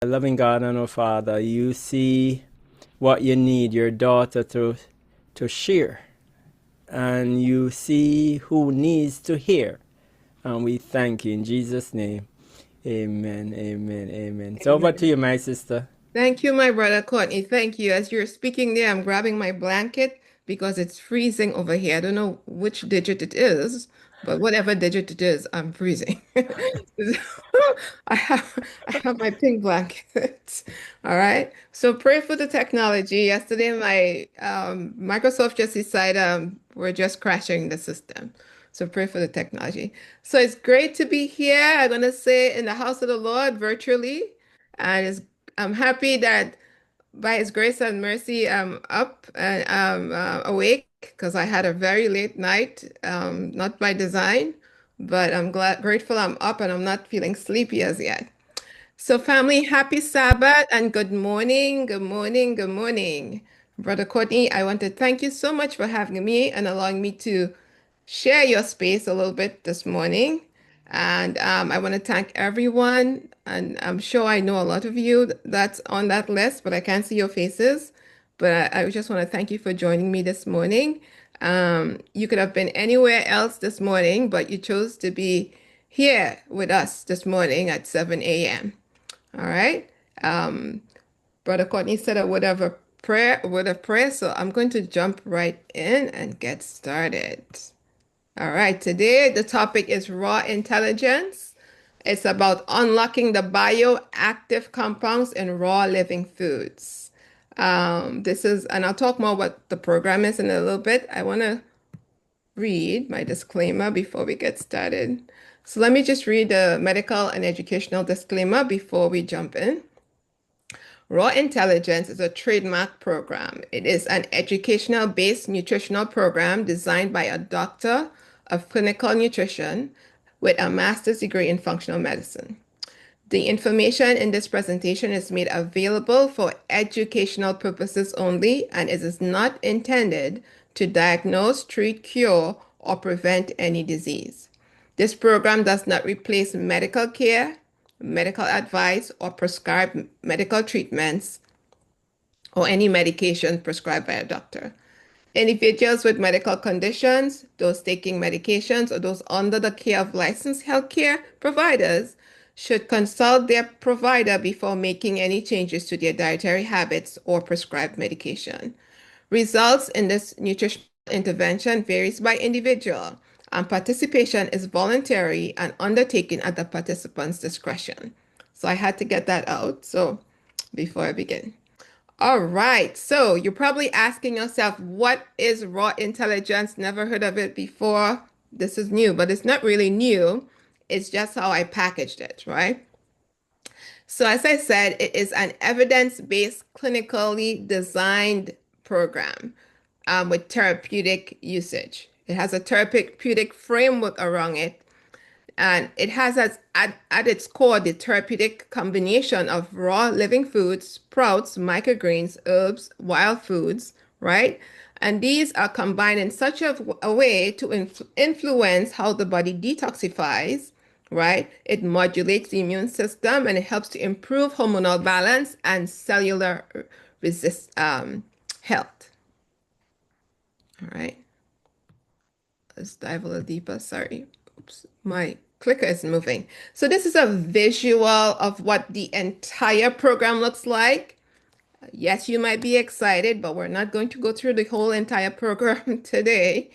loving God and our Father, you see what you need your daughter to share, and you see who needs to hear. And we thank you in Jesus' name. Amen, amen, amen. So over to Amen. you, my sister. Thank you, my brother Courtney. Thank you. As you're speaking there, I'm grabbing my blanket because it's freezing over here. I don't know which digit it is, but whatever digit it is, I'm freezing. I have my pink blanket. All right. So pray for the technology. Yesterday, my Microsoft just decided we're just crashing the system. So pray for the technology. So it's great to be here. I'm gonna say in the house of the Lord virtually. And I'm happy that by His grace and mercy, I'm up and awake because I had a very late night, not by design, but I'm grateful I'm up and I'm not feeling sleepy as yet. So, family, happy Sabbath and good morning, good morning, good morning. Brother Courtney, I want to thank you so much for having me and allowing me to share your space a little bit this morning. And I want to thank everyone. And I'm sure I know a lot of you that's on that list, but I can't see your faces. But I just want to thank you for joining me this morning. You could have been anywhere else this morning, but you chose to be here with us this morning at 7 a.m. All right. Um, Brother Courtney said I would have a word of prayer, so I'm going to jump right in and get started. All right, today the topic is raw intelligence. It's about unlocking the bioactive compounds in raw living foods. And I'll talk more what the program is in a little bit. I want to read my disclaimer before we get started. So let me just read the medical and educational disclaimer before we jump in. Raw Intelligence is a trademark program. It is an educational based nutritional program designed by a doctor of clinical nutrition with a master's degree in functional medicine. The information in this presentation is made available for educational purposes only and it is not intended to diagnose, treat, cure, or prevent any disease. This program does not replace medical care, medical advice, or prescribed medical treatments or any medication prescribed by a doctor. Individuals with medical conditions, those taking medications, or those under the care of licensed healthcare providers should consult their provider before making any changes to their dietary habits or prescribed medication. Results in this nutritional intervention varies by individual, and participation is voluntary and undertaken at the participant's discretion. So I had to get that out. So before I begin. All right. So you're probably asking yourself, what is raw intelligence? Never heard of it before. This is new, but it's not really new. It's just how I packaged it, right? So as I said, it is an evidence-based, clinically designed program with therapeutic usage. It has a therapeutic framework around it and it has at its core the therapeutic combination of raw living foods, sprouts, microgreens, herbs, wild foods, right? And these are combined in such a way to influence how the body detoxifies, right? It modulates the immune system and it helps to improve hormonal balance and cellular health. All right. Let's dive a little deeper. Sorry. Oops. My clicker is moving. So this is a visual of what the entire program looks like. Yes, you might be excited, but we're not going to go through the whole entire program today.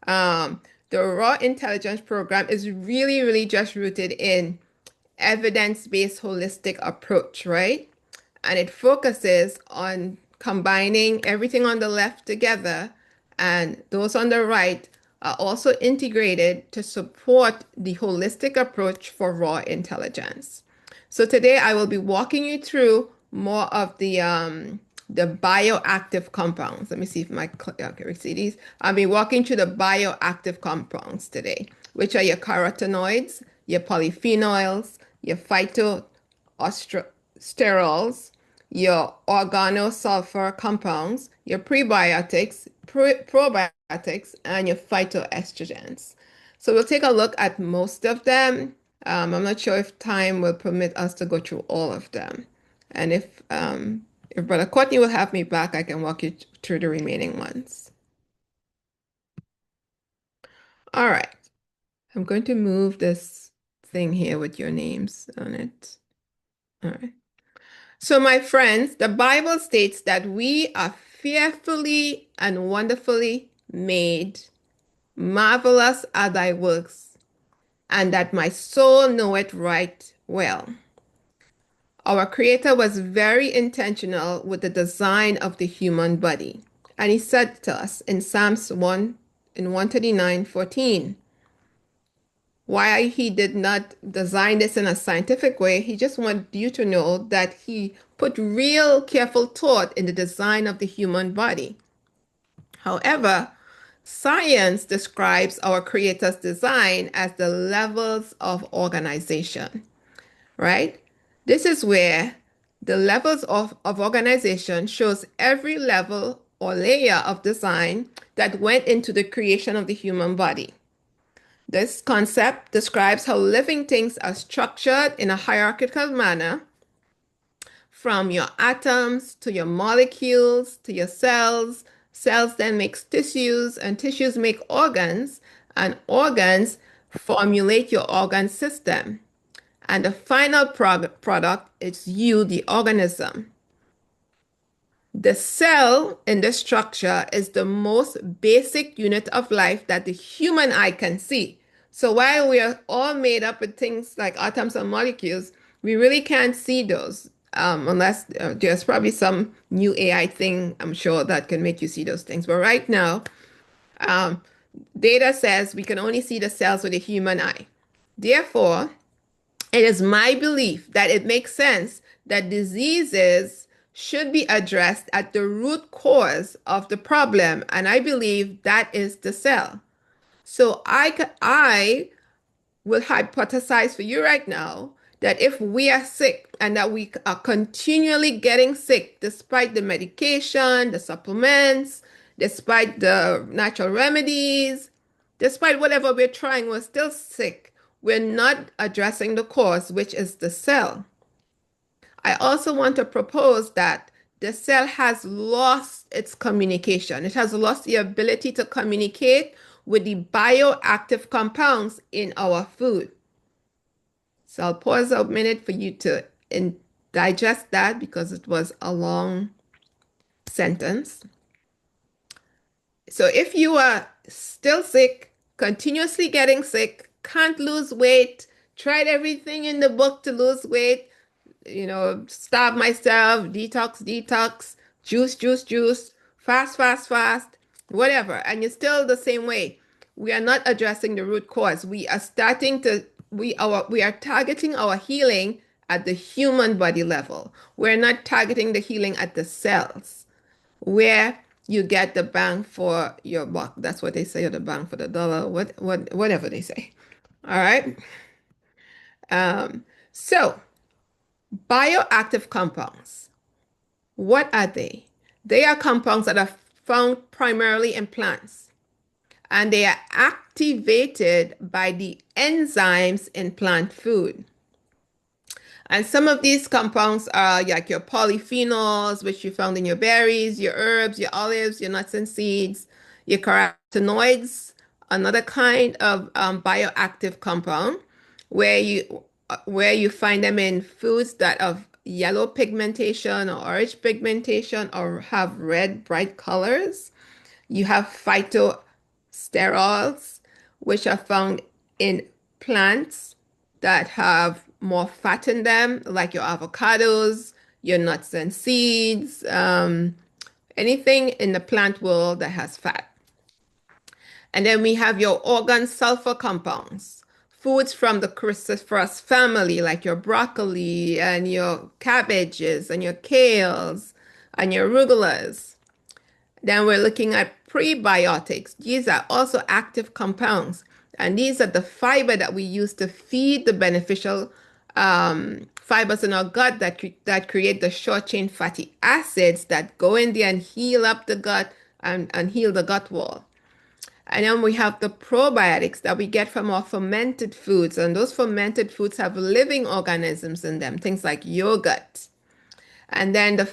Um, the Raw Intelligence program is really just rooted in evidence-based holistic approach, right? And it focuses on combining everything on the left together, and those on the right are also integrated to support the holistic approach for raw intelligence. So today I will be walking you through more of the bioactive compounds. Let me see if my okay, we see these. I'll be walking through the bioactive compounds today, which are your carotenoids, your polyphenols, your phytosterols, your organosulfur compounds, your prebiotics, probiotics, and your phytoestrogens. So we'll take a look at most of them. I'm not sure if time will permit us to go through all of them. And if Brother Courtney will have me back, I can walk you through the remaining ones. All right. I'm going to move this thing here with your names on it. All right. So, my friends, the Bible states that we are fearfully and wonderfully made. Marvelous are thy works, and that my soul knoweth right well. Our Creator was very intentional with the design of the human body. And He said to us in Psalms 1 in 139:14, why He did not design this in a scientific way, He just wanted you to know that He put real careful thought in the design of the human body. However, science describes our Creator's design as the levels of organization, right? This is where the levels of organization shows every level or layer of design that went into the creation of the human body. This concept describes how living things are structured in a hierarchical manner, from your atoms to your molecules to your cells. Cells then makes tissues, and tissues make organs, and organs formulate your organ system. And the final product is you, the organism. The cell in the structure is the most basic unit of life that the human eye can see. So while we are all made up of things like atoms and molecules, we really can't see those unless there's probably some new AI thing, I'm sure, that can make you see those things. But right now, um, data says we can only see the cells with the human eye. Therefore, it is my belief that it makes sense that diseases should be addressed at the root cause of the problem, and I believe that is the cell. So I will hypothesize for you right now that if we are sick and that we are continually getting sick despite the medication, the supplements, despite the natural remedies, despite whatever we're trying, we're still sick. We're not addressing the cause, which is the cell. I also want to propose that the cell has lost its communication. It has lost the ability to communicate with the bioactive compounds in our food. So I'll pause a minute for you to digest that because it was a long sentence. So if you are still sick, continuously getting sick, can't lose weight, tried everything in the book to lose weight, starve myself, detox, juice, fast, whatever, and you're still the same way. We are not addressing the root cause. We are targeting our healing at the human body level. We're not targeting the healing at the cells, where you get the bang for your buck. That's what they say, or the bang for the dollar, whatever they say. All right. So bioactive compounds, what are they? They are compounds that are found primarily in plants, and they are activated by the enzymes in plant food. And some of these compounds are like your polyphenols, which you found in your berries, your herbs, your olives, your nuts and seeds, your carotenoids, another kind of bioactive compound, where you find them in foods that have yellow pigmentation or orange pigmentation or have red bright colors. You have phytosterols, which are found in plants that have more fat in them, like your avocados, your nuts and seeds, anything in the plant world that has fat. And then we have your organ sulfur compounds, foods from the cruciferous family, like your broccoli and your cabbages and your kales and your arugulas. Then we're looking at prebiotics. These are also active compounds, and these are the fiber that we use to feed the beneficial fibers in our gut that create the short chain fatty acids that go in there and heal up the gut and heal the gut wall. And then we have the probiotics that we get from our fermented foods, and those fermented foods have living organisms in them, things like yogurt. And then the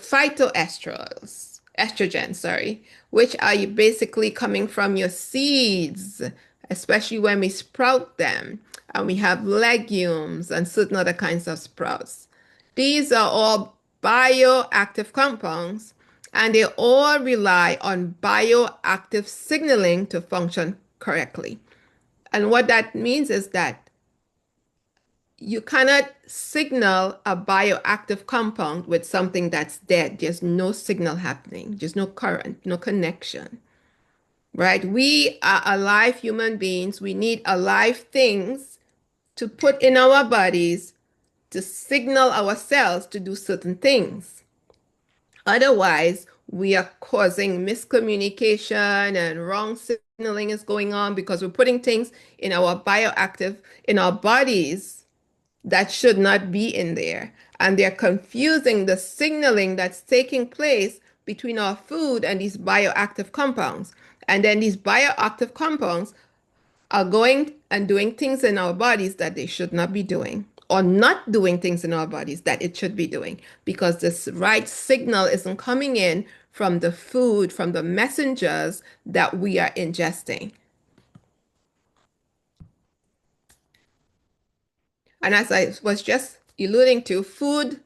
estrogen, sorry, which are basically coming from your seeds, especially when we sprout them. And we have legumes and certain other kinds of sprouts. These are all bioactive compounds, and they all rely on bioactive signaling to function correctly. And what that means is that you cannot signal a bioactive compound with something that's dead. There's no signal happening, there's no current, no connection, right? We are alive human beings. We need alive things to put in our bodies to signal our cells to do certain things. Otherwise, we are causing miscommunication and wrong signaling is going on because we're putting things in in our bodies that should not be in there. And they're confusing the signaling that's taking place between our food and these bioactive compounds. And then these bioactive compounds are going and doing things in our bodies that they should not be doing, or not doing things in our bodies that it should be doing, because this right signal isn't coming in from the food, from the messengers that we are ingesting. And as I was just alluding to, food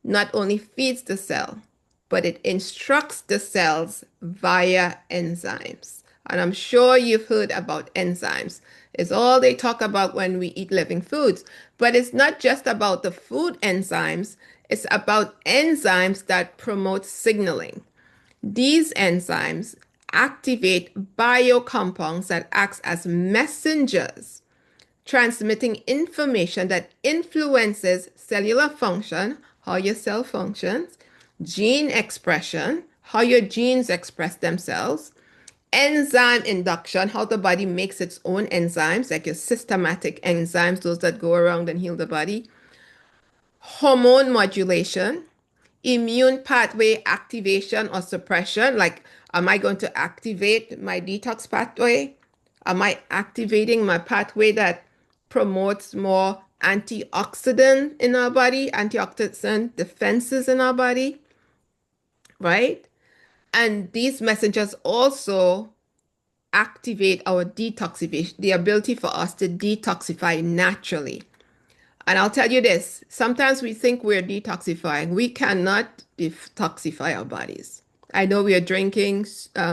not only feeds the cell, but it instructs the cells via enzymes. And I'm sure you've heard about enzymes. It's all they talk about when we eat living foods. But it's not just about the food enzymes, it's about enzymes that promote signaling. These enzymes activate biocompounds that act as messengers transmitting information that influences cellular function, how your cell functions, gene expression, how your genes express themselves, enzyme induction, how the body makes its own enzymes, like your systematic enzymes, those that go around and heal the body, hormone modulation, immune pathway activation or suppression, like am I going to activate my detox pathway? Am I activating my pathway that promotes more antioxidant in our body, antioxidant defenses in our body, right? And these messengers also activate our detoxification, the ability for us to detoxify naturally. And I'll tell you this, sometimes we think we're detoxifying. We cannot detoxify our bodies. I know we are drinking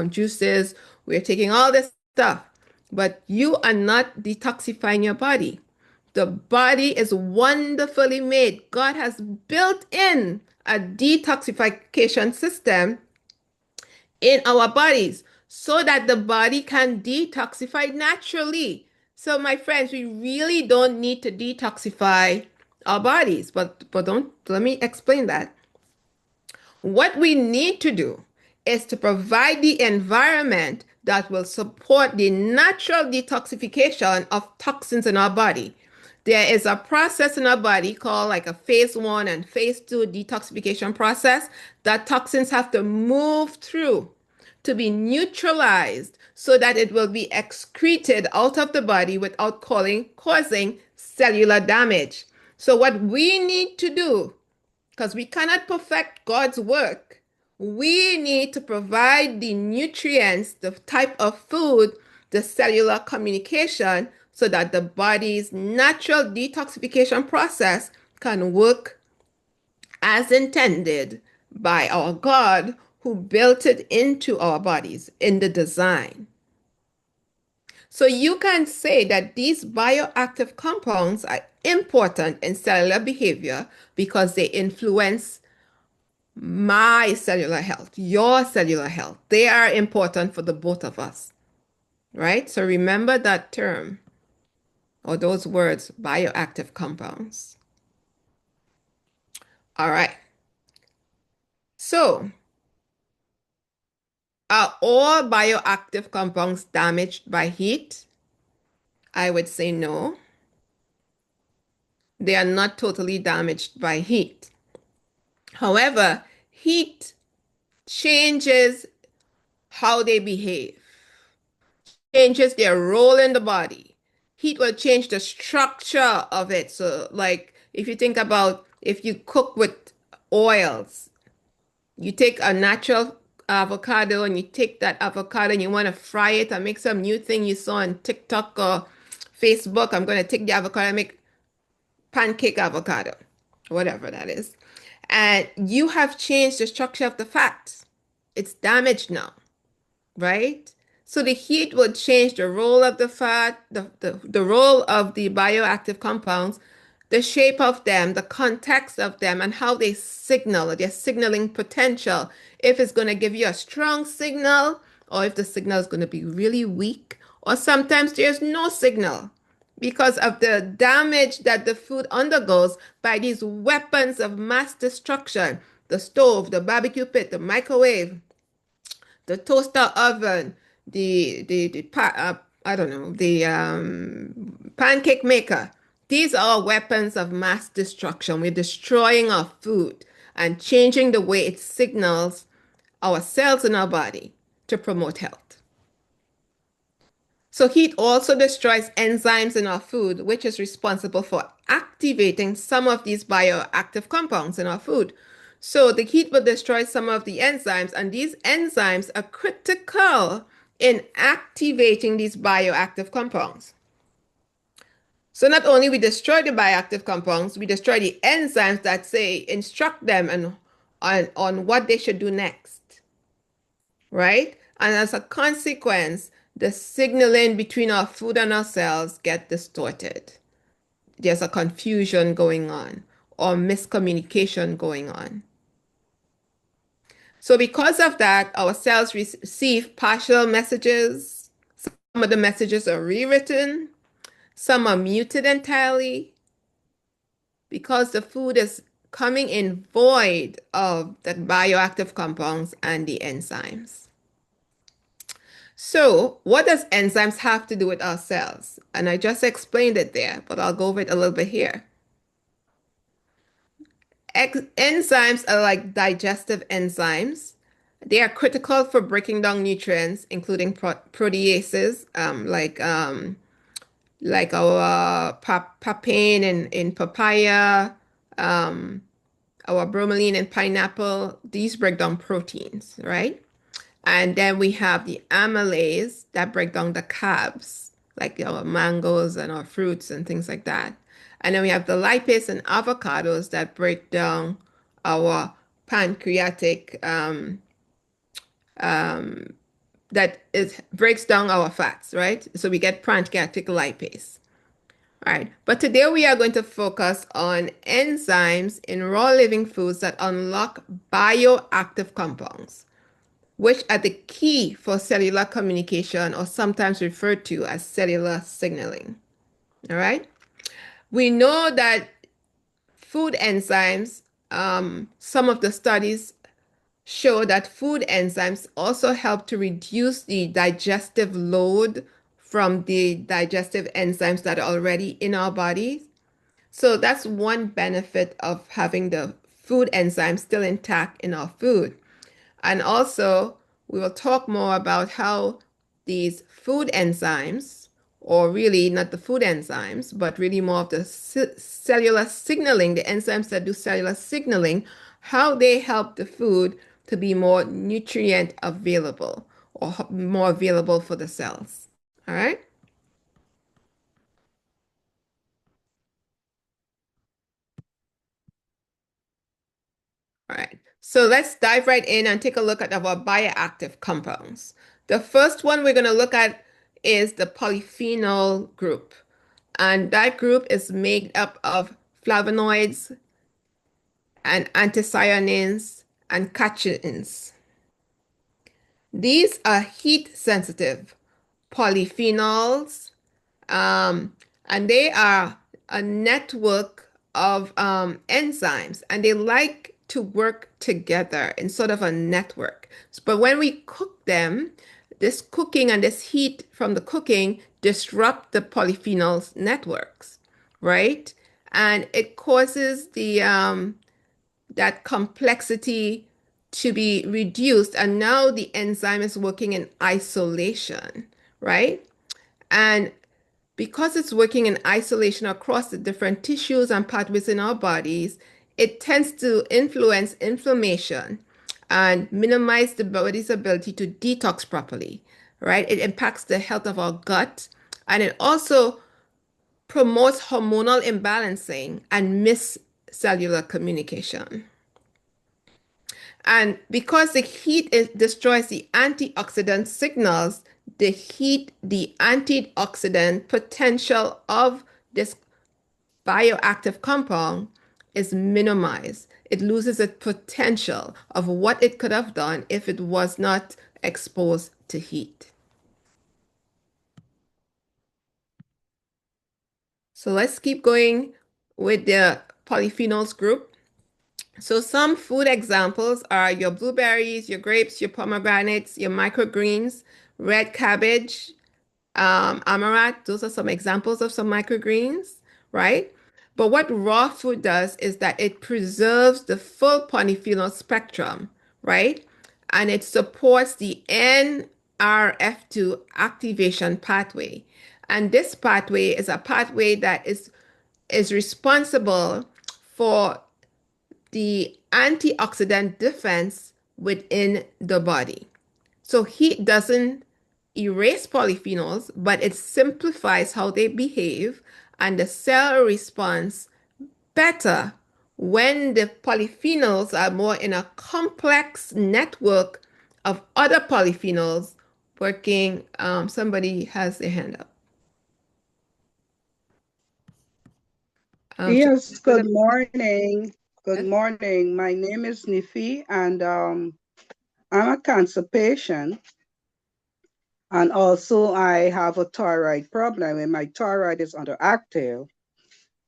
juices, we're taking all this stuff, but you are not detoxifying your body. The body is wonderfully made. God has built in a detoxification system in our bodies so that the body can detoxify naturally. So, my friends, we really don't need to detoxify our bodies, but don't let me explain that. What we need to do is to provide the environment that will support the natural detoxification of toxins in our body. There is a process in our body called like a phase one and phase two detoxification process that toxins have to move through to be neutralized so that it will be excreted out of the body without causing cellular damage. So, what we need to do, because we cannot perfect God's work, we need to provide the nutrients, the type of food, the cellular communication, so that the body's natural detoxification process can work as intended by our God who built it into our bodies in the design. So you can say that these bioactive compounds are important in cellular behavior because they influence my cellular health, your cellular health. They are important for the both of us, right? So remember that term or those words, bioactive compounds. All right. So are all bioactive compounds damaged by heat? I would say no. They are not totally damaged by heat. However, heat changes how they behave, changes their role in the body. Heat will change the structure of it. So, like if you think about if you cook with oils, You take a natural avocado and you take that avocado and you want to fry it and make some new thing you saw on TikTok or Facebook. I'm going to take the avocado and make pancake avocado, whatever that is. And you have changed the structure of the fat. It's damaged now, right? So the heat would change the role of the fat, the role of the bioactive compounds, the shape of them, the context of them, and how they signal, their signaling potential. If it's going to give you a strong signal, or if the signal is going to be really weak, or sometimes there's no signal because of the damage that the food undergoes by these weapons of mass destruction, the stove, the barbecue pit, the microwave, the toaster oven, I don't know, the pancake maker. These are weapons of mass destruction. We're destroying our food and changing the way it signals our cells in our body to promote health. So heat also destroys enzymes in our food, which is responsible for activating some of these bioactive compounds in our food. So the heat will destroy some of the enzymes, and these enzymes are critical in activating these bioactive compounds. So not only we destroy the bioactive compounds, we destroy the enzymes that say instruct them on what they should do next, right? And as a consequence, the signaling between our food and our cells get distorted. There's a confusion going on or miscommunication going on. So because of that, our cells receive partial messages. Some of the messages are rewritten, some are muted entirely because the food is coming in void of the bioactive compounds and the enzymes. So, what does enzymes have to do with our cells? And I just explained it there, but I'll go over it a little bit here. Enzymes are like digestive enzymes. They are critical for breaking down nutrients, including proteases, like our papain in papaya, um, our bromelain in pineapple. These break down proteins, right? And then we have the amylase that break down the carbs, like our mangoes and our fruits and things like that. And then we have the lipase and avocados that break down our pancreatic, breaks down our fats, right? So we get pancreatic lipase. All right, but today we are going to focus on enzymes in raw living foods that unlock bioactive compounds, which are the key for cellular communication or sometimes referred to as cellular signaling. All right. We know that food enzymes, some of the studies show that food enzymes also help to reduce the digestive load from the digestive enzymes that are already in our bodies. So that's one benefit of having the food enzymes still intact in our food. And also, we will talk more about how these food enzymes, or really not the food enzymes, but really more of the cellular signaling, the enzymes that do cellular signaling, how they help the food to be more nutrient available or more available for the cells. All right. All right. So let's dive right in and take a look at our bioactive compounds. The first one we're going to look at is the polyphenol group. And that group is made up of flavonoids and anthocyanins and catechins. These are heat sensitive polyphenols, and they are a network of enzymes, and they like to work together in sort of a network. But when we cook them, this cooking and this heat from the cooking disrupt the polyphenols networks, right? And it causes the that complexity to be reduced, and now the enzyme is working in isolation, right? And because it's working in isolation across the different tissues and pathways in our bodies, it tends to influence inflammation and minimize the body's ability to detox properly, right? It impacts the health of our gut, and it also promotes hormonal imbalancing and miscellular communication. And because the heat destroys the antioxidant signals, the antioxidant potential of this bioactive compound is minimized. It loses its potential of what it could have done if it was not exposed to heat. So let's keep going with the polyphenols group. So some food examples are your blueberries, your grapes, your pomegranates, your microgreens, red cabbage, amaranth. Those are some examples of some microgreens, right? But what raw food does is that it preserves the full polyphenol spectrum, right? And it supports the NRF2 activation pathway. And this pathway is a pathway that is responsible for the antioxidant defense within the body. So heat doesn't erase polyphenols, but it simplifies how they behave, and the cell responds better when the polyphenols are more in a complex network of other polyphenols working. Somebody has their hand up. Should I Yes, answer good the morning. Good yes? morning. My name is Nifi, and I'm a cancer patient. And also, I have a thyroid problem, and my thyroid is underactive.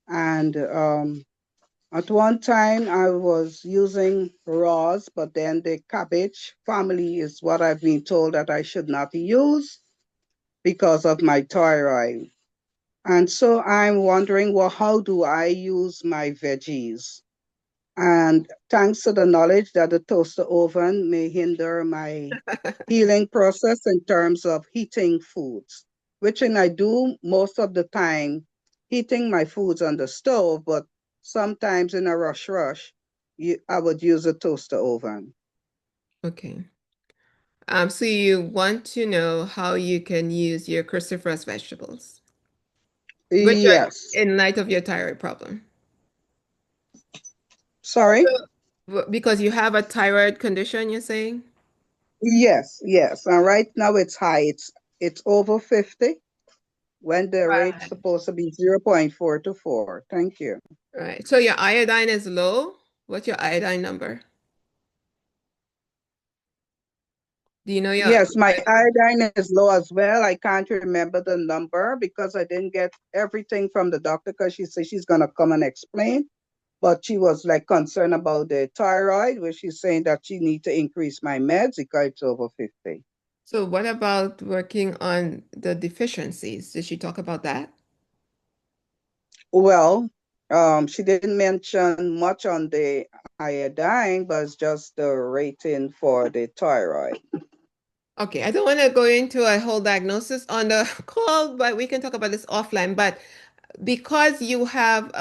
And at one time, I was using raws, but then the cabbage family is what I've been told that I should not use because of my thyroid. And so I'm wondering, well, how do I use my veggies? And thanks to the knowledge that the toaster oven may hinder my healing process in terms of heating foods, which and I do most of the time heating my foods on the stove, but sometimes in a rush, I would use a toaster oven. Okay. So you want to know how you can use your cruciferous vegetables, which are Yes. in light of your thyroid problem. Sorry? Because you have a thyroid condition, you're saying? Yes, yes. And right now it's high. It's over 50 when the rate's Right. supposed to be 0.4 to 4. Thank you. Right. So your iodine is low. What's your iodine number? Do you know your Yes, my iodine is low as well. I can't remember the number because I didn't get everything from the doctor because she said she's going to come and explain. But she was like concerned about the thyroid, where she's saying that she need to increase my meds because it's over 50. So what about working on the deficiencies? Did she talk about that? Well, she didn't mention much on the iodine, but it's just the rating for the thyroid. Okay, I don't want to go into a whole diagnosis on the call, but we can talk about this offline. But because you have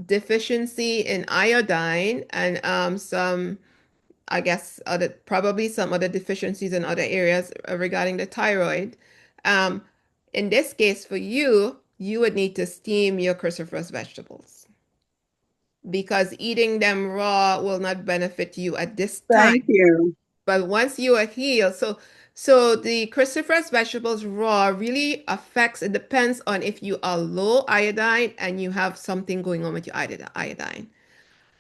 deficiency in iodine and some, I guess, other probably some other deficiencies in other areas regarding the thyroid, um, in this case for you, you would need to steam your cruciferous vegetables because eating them raw will not benefit you at this Thank time. you. But once you are healed, so the cruciferous vegetables raw really affects, it depends on if you are low iodine and you have something going on with your iodine.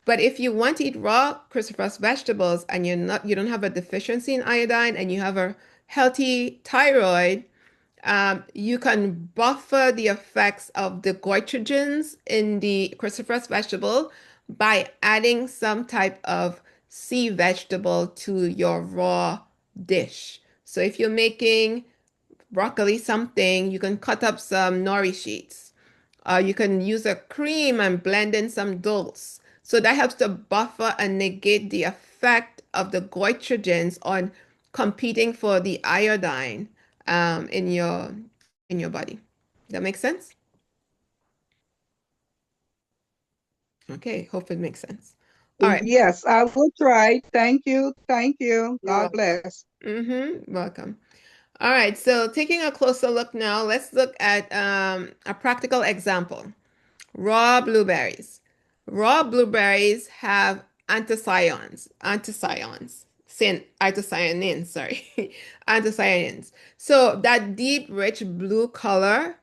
But if you want to eat raw cruciferous vegetables and you don't have a deficiency in iodine and you have a healthy thyroid, you can buffer the effects of the goitrogens in the cruciferous vegetable by adding some type of sea vegetable to your raw dish. So if you're making broccoli something, you can cut up some nori sheets. You can use a cream and blend in some dulse. So that helps to buffer and negate the effect of the goitrogens on competing for the iodine in your body. That makes sense? Okay, hope it makes sense. All right. Yes, I will try. Thank you. Thank you. You're God bless. welcome. All right, so taking a closer look now, let's look at a practical example. Raw blueberries. Raw blueberries have anthocyanins, sorry, anthocyanins. So that deep, rich blue color,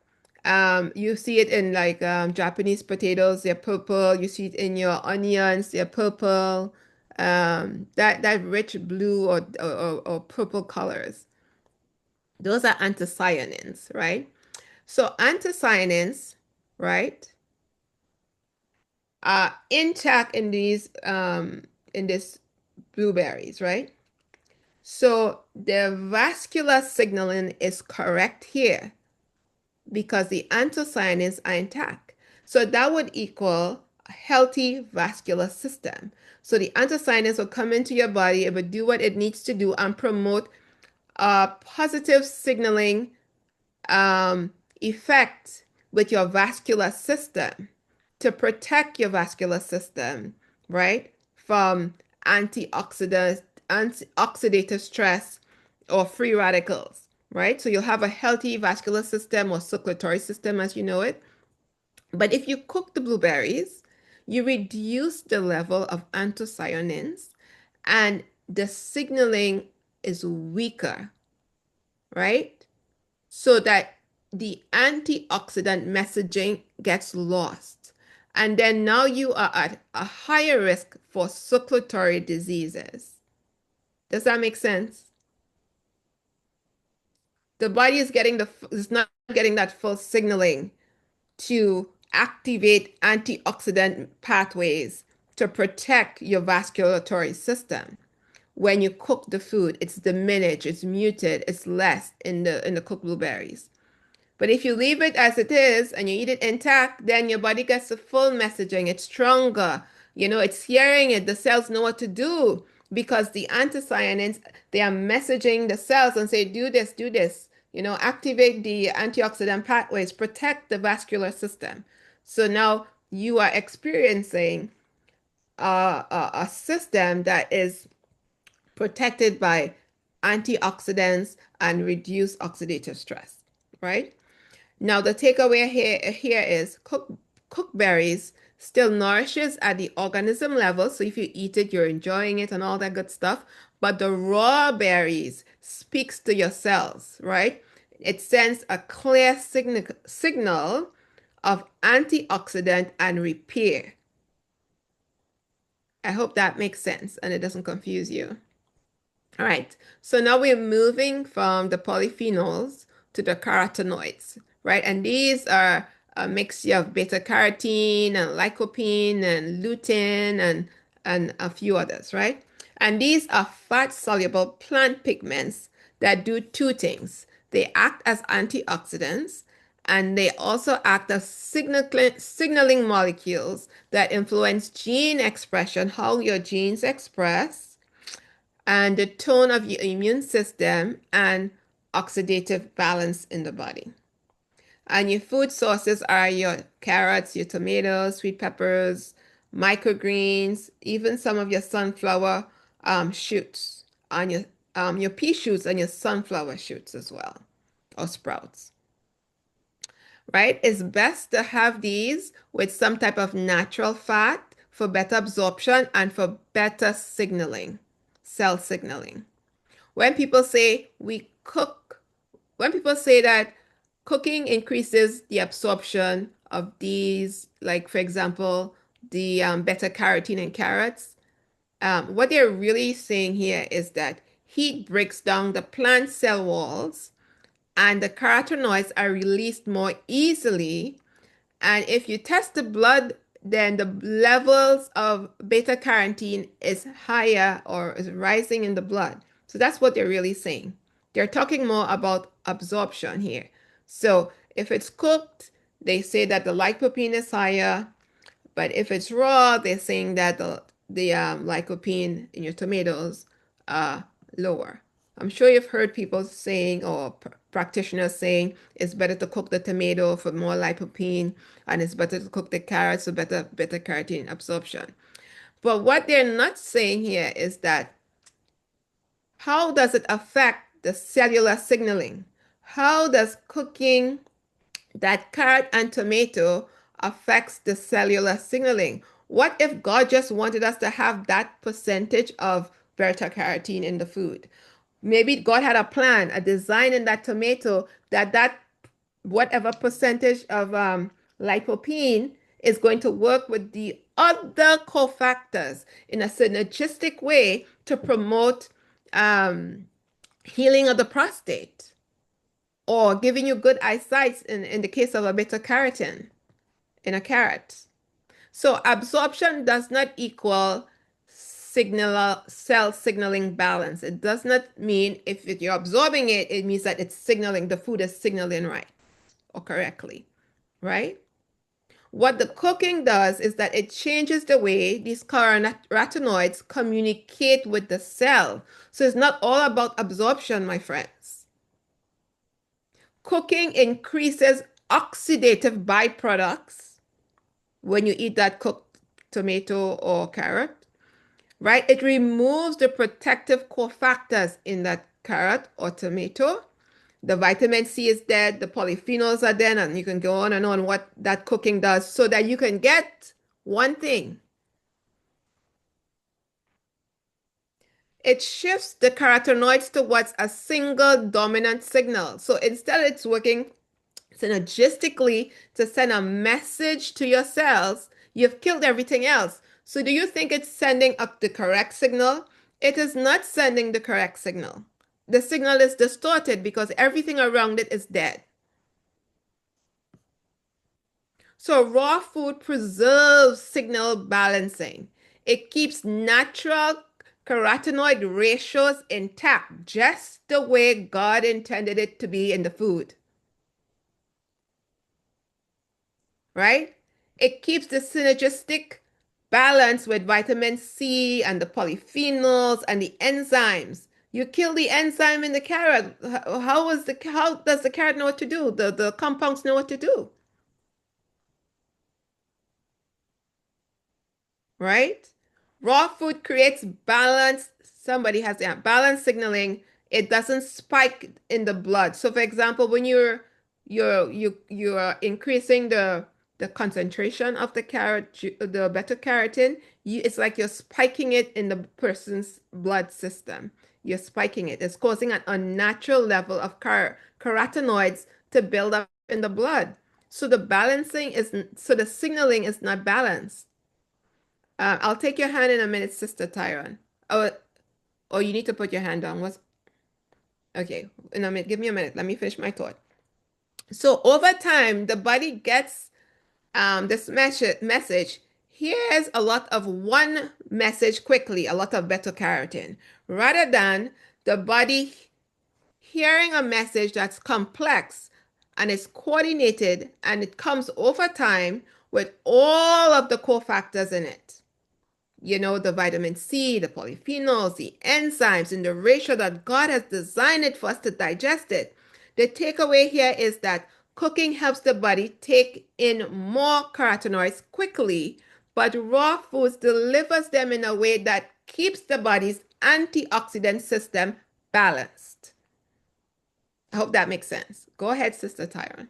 you see it in like Japanese potatoes, they're purple. You see it in your onions, they're purple. That rich blue or purple colors. Those are anthocyanins, right? So anthocyanins, right, are intact in this blueberries, right? So the vascular signaling is correct here because the anthocyanins are intact. So that would equal a healthy vascular system. So the anthocyanins will come into your body, it would do what it needs to do and promote a positive signaling effect with your vascular system to protect your vascular system, right, from oxidative stress or free radicals, right? So you'll have a healthy vascular system or circulatory system as you know it. But if you cook the blueberries, you reduce the level of anthocyanins and the signaling is weaker, right? So that the antioxidant messaging gets lost. And then now you are at a higher risk for circulatory diseases. Does that make sense? The body is not getting that full signaling to activate antioxidant pathways to protect your vasculatory system. When you cook the food, it's diminished, it's muted, it's less in the cooked blueberries. But if you leave it as it is and you eat it intact, then your body gets the full messaging. It's stronger. It's hearing it. The cells know what to do because the anthocyanins, they are messaging the cells and say, do this, do this. Activate the antioxidant pathways, protect the vascular system. So now you are experiencing a system that is protected by antioxidants and reduced oxidative stress, right? Now, the takeaway here is cooked berries still nourishes at the organism level. So if you eat it, you're enjoying it and all that good stuff. But the raw berries speaks to your cells, right? It sends a clear signal of antioxidant and repair. I hope that makes sense and it doesn't confuse you. All right, so now we're moving from the polyphenols to the carotenoids, right? And these are a mixture of beta carotene and lycopene and lutein and a few others, right? And these are fat-soluble plant pigments that do two things. They act as antioxidants and they also act as signaling molecules that influence gene expression, how your genes express, and the tone of your immune system and oxidative balance in the body. And your food sources are your carrots, your tomatoes, sweet peppers, microgreens, even some of your sunflower shoots on your pea shoots and your sunflower shoots as well, or sprouts. Right? It's best to have these with some type of natural fat for better absorption and for better signaling, cell signaling. When people say that cooking increases the absorption of these, like for example, the beta carotene in carrots, what they're really saying here is that heat breaks down the plant cell walls and the carotenoids are released more easily. And if you test the blood, then the levels of beta carotene is higher or is rising in the blood. So that's what they're really saying. They're talking more about absorption here. So if it's cooked, they say that the lycopene is higher, but if it's raw, they're saying that the lycopene in your tomatoes are lower. I'm sure you've heard people saying or practitioners saying it's better to cook the tomato for more lycopene and it's better to cook the carrots for better carotene absorption. But what they're not saying here is that how does it affect the cellular signaling? How does cooking that carrot and tomato affects the cellular signaling? What if God just wanted us to have that percentage of beta carotene in the food? Maybe God had a plan, a design in that tomato that whatever percentage of lycopene is going to work with the other cofactors in a synergistic way to promote um, healing of the prostate or giving you good eyesight in the case of a beta carotene in a carrot. So absorption does not equal cell signaling balance. It does not mean if you're absorbing it, it means that it's signaling, the food is signaling right or correctly, right? What the cooking does is that it changes the way these carotenoids communicate with the cell. So it's not all about absorption, my friends. Cooking increases oxidative byproducts when you eat that cooked tomato or carrot, right? It removes the protective cofactors in that carrot or tomato. The vitamin C is dead, the polyphenols are dead, and you can go on and on what that cooking does so that you can get one thing. It shifts the carotenoids towards a single dominant signal. So instead, it's working synergistically to send a message to your cells. You've killed everything else. So do you think it's sending up the correct signal? It is not sending the correct signal. The signal is distorted because everything around it is dead. So raw food preserves signal balancing. It keeps natural carotenoid ratios intact, just the way God intended it to be in the food. Right? It keeps the synergistic balance with vitamin C and the polyphenols and the enzymes. You kill the enzyme in the carrot. How does the carrot know what to do? The compounds know what to do. Right? Raw food creates balance. Somebody has that balance signaling. It doesn't spike in the blood. So, for example, when you're increasing the concentration of the the beta carotene, it's like you're spiking it in the person's blood system. You're spiking it. It's causing an unnatural level of carotenoids to build up in the blood. So the signaling is not balanced. I'll take your hand in a minute, Sister Tyron. Oh, you need to put your hand down. Okay, in a minute. Give me a minute. Let me finish my thought. So over time, the body gets this message. Here's a lot of one message quickly, a lot of beta carotene, rather than the body hearing a message that's complex and it's coordinated and it comes over time with all of the cofactors in it. You know, the vitamin C, the polyphenols, the enzymes in the ratio that God has designed it for us to digest it. The takeaway here is that cooking helps the body take in more carotenoids quickly, but raw foods delivers them in a way that keeps the body's antioxidant system balanced. I hope that makes sense. Go ahead, Sister Tyron.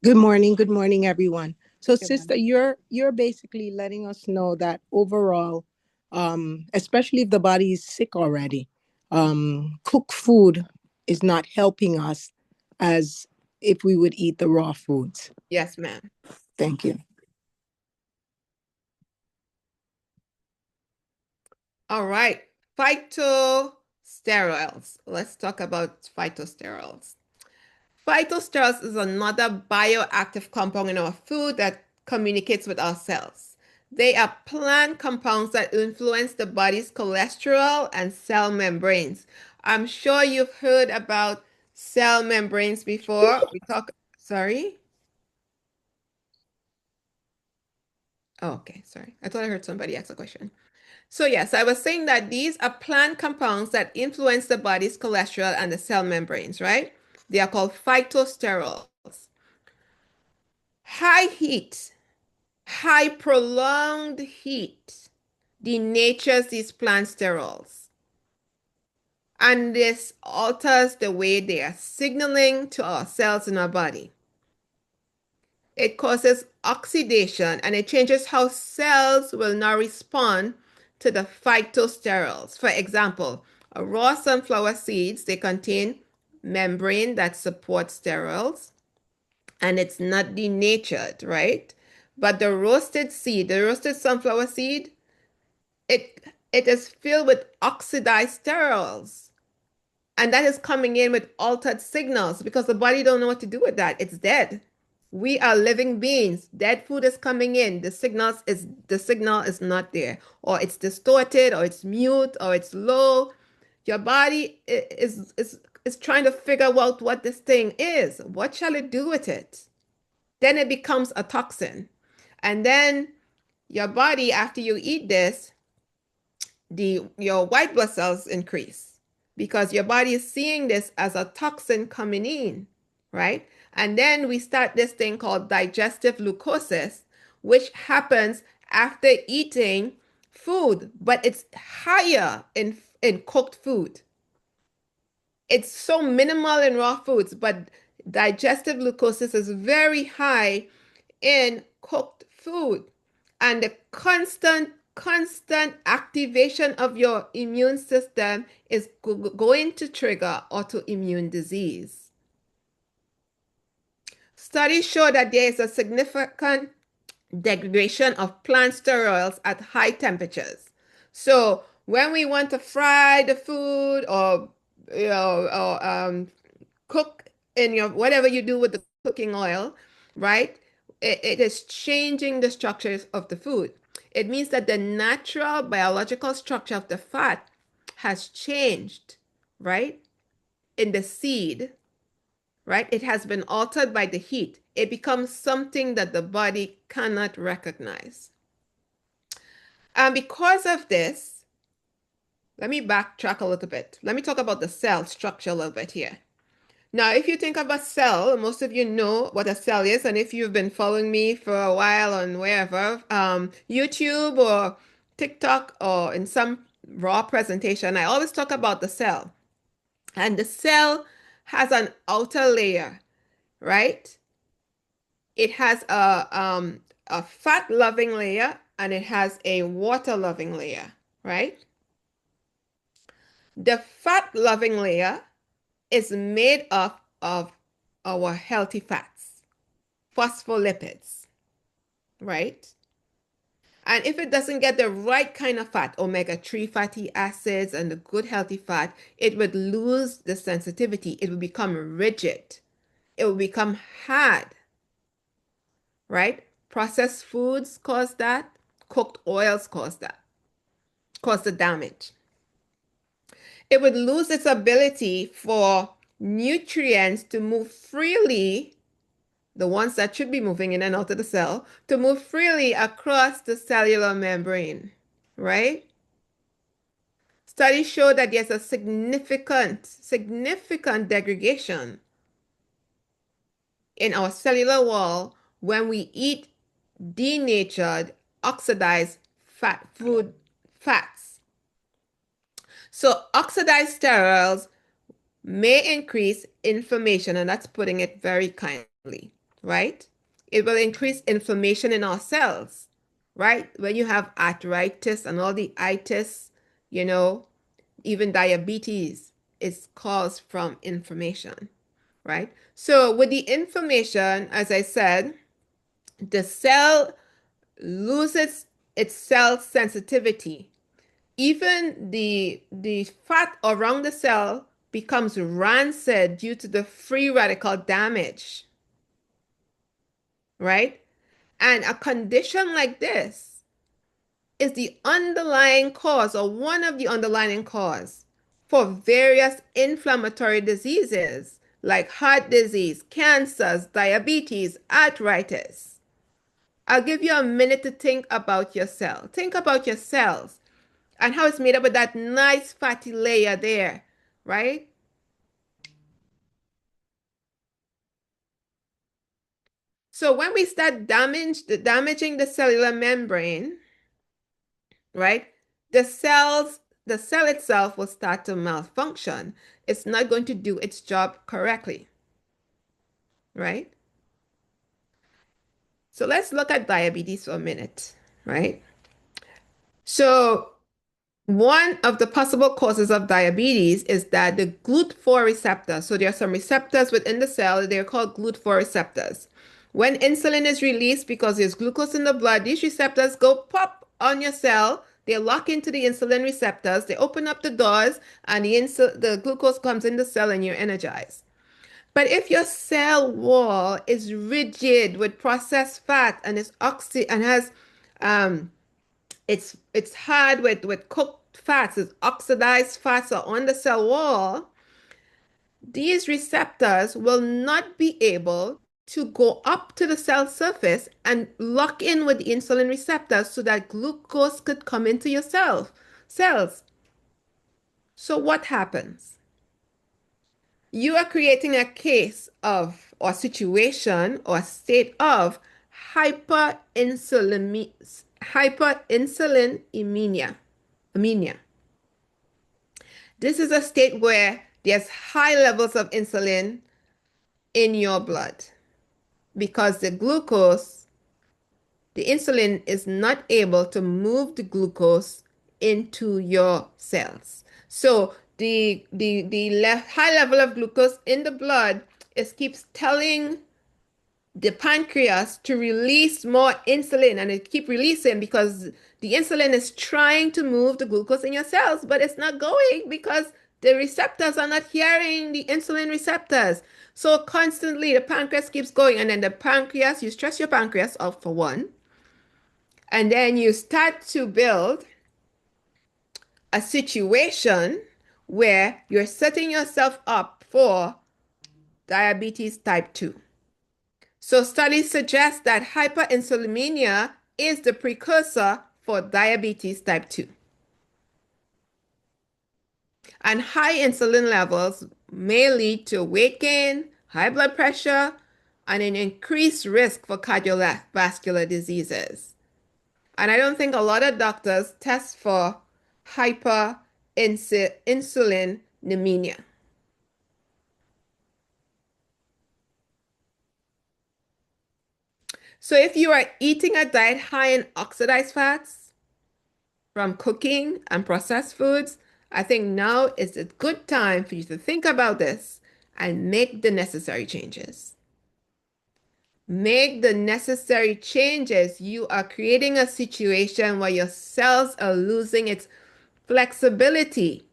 Good morning, everyone. So, sister, you're basically letting us know that overall, especially if the body is sick already, cooked food is not helping us as if we would eat the raw foods. Yes, ma'am. Thank you. All right. Phytosterols. Let's talk about phytosterols. Phytosterols is another bioactive compound in our food that communicates with our cells. They are plant compounds that influence the body's cholesterol and cell membranes. I'm sure you've heard about cell membranes before. Sorry? Oh, okay, sorry. I thought I heard somebody ask a question. So yes, I was saying that these are plant compounds that influence the body's cholesterol and the cell membranes, right? They are called phytosterols. High heat, high prolonged heat denatures these plant sterols. And this alters the way they are signaling to our cells in our body. It causes oxidation and it changes how cells will now respond to the phytosterols. For example, raw sunflower seeds, they contain membrane that supports sterols and it's not denatured, right? But the roasted seed, the roasted sunflower seed, it is filled with oxidized sterols. And that is coming in with altered signals because the body don't know what to do with that. It's dead. We are living beings. Dead food is coming in. The signal is not there, or it's distorted, or it's mute, or it's low. Your body is trying to figure out what this thing is. What shall it do with it? Then it becomes a toxin. And then your body, after you eat this, your white blood cells increase because your body is seeing this as a toxin coming in, right? And then we start this thing called digestive leukosis, which happens after eating food, but it's higher in cooked food. It's so minimal in raw foods, but digestive glucosis is very high in cooked food. And the constant activation of your immune system is going to trigger autoimmune disease. Studies show that there is a significant degradation of plant sterols at high temperatures. So when we want to fry the food or cook in your whatever you do with the cooking oil, right? It is changing the structures of the food. It means that the natural biological structure of the fat has changed, right? In the seed, right? It has been altered by the heat. It becomes something that the body cannot recognize. And because of this, let me backtrack a little bit. Let me talk about the cell structure a little bit here. Now, if you think of a cell, most of you know what a cell is, and if you've been following me for a while on wherever, YouTube or TikTok or in some raw presentation, I always talk about the cell. And the cell has an outer layer, right? It has a fat-loving layer and it has a water-loving layer, right? The fat-loving layer is made up of our healthy fats, phospholipids, right? And if it doesn't get the right kind of fat, omega-3 fatty acids and the good healthy fat, it would lose the sensitivity. It will become rigid. It will become hard, right? Processed foods cause that. Cooked oils cause that, cause the damage. It would lose its ability for nutrients to move freely, the ones that should be moving in and out of the cell, to move freely across the cellular membrane, right? Studies show that there's a significant degradation in our cellular wall when we eat denatured, oxidized fats. So oxidized sterols may increase inflammation, and that's putting it very kindly, right? It will increase inflammation in our cells, right? When you have arthritis and all the itis, even diabetes is caused from inflammation, right? So with the inflammation, as I said, the cell loses its cell sensitivity. Even the fat around the cell becomes rancid due to the free radical damage, right? And a condition like this is the underlying cause or one of the underlying cause for various inflammatory diseases like heart disease, cancers, diabetes, arthritis. I'll give you a minute to think about your cell. Think about your cells and how it's made up of that nice fatty layer there, right? So when we start damaging the cellular membrane, right, the cell itself will start to malfunction. It's not going to do its job correctly, right? So let's look at diabetes for a minute, right? So one of the possible causes of diabetes is that the GLUT4 receptor, so there are some receptors within the cell, they're called GLUT4 receptors. When insulin is released because there's glucose in the blood, these receptors go pop on your cell, they lock into the insulin receptors, they open up the doors, and the glucose comes in the cell and you're energized. But if your cell wall is rigid with processed fat and is has um, it's hard with cooked fats, it's oxidized fats are on the cell wall, these receptors will not be able to go up to the cell surface and lock in with the insulin receptors so that glucose could come into your cells. So what happens? You are creating a case of, or situation, or state of hyperinsulinemia. This is a state where there's high levels of insulin in your blood because the insulin is not able to move the glucose into your cells. So the high level of glucose in the blood keeps telling the pancreas to release more insulin, and it keep releasing because the insulin is trying to move the glucose in your cells, but it's not going because the receptors are not hearing the insulin receptors. So constantly the pancreas keeps going, and then you stress your pancreas out for one, and then you start to build a situation where you're setting yourself up for diabetes type 2. So studies suggest that hyperinsulinemia is the precursor for diabetes type 2. And high insulin levels may lead to weight gain, high blood pressure, and an increased risk for cardiovascular diseases. And I don't think a lot of doctors test for hyperinsulinemia. So if you are eating a diet high in oxidized fats from cooking and processed foods, I think now is a good time for you to think about this and make the necessary changes. Make the necessary changes. You are creating a situation where your cells are losing its flexibility,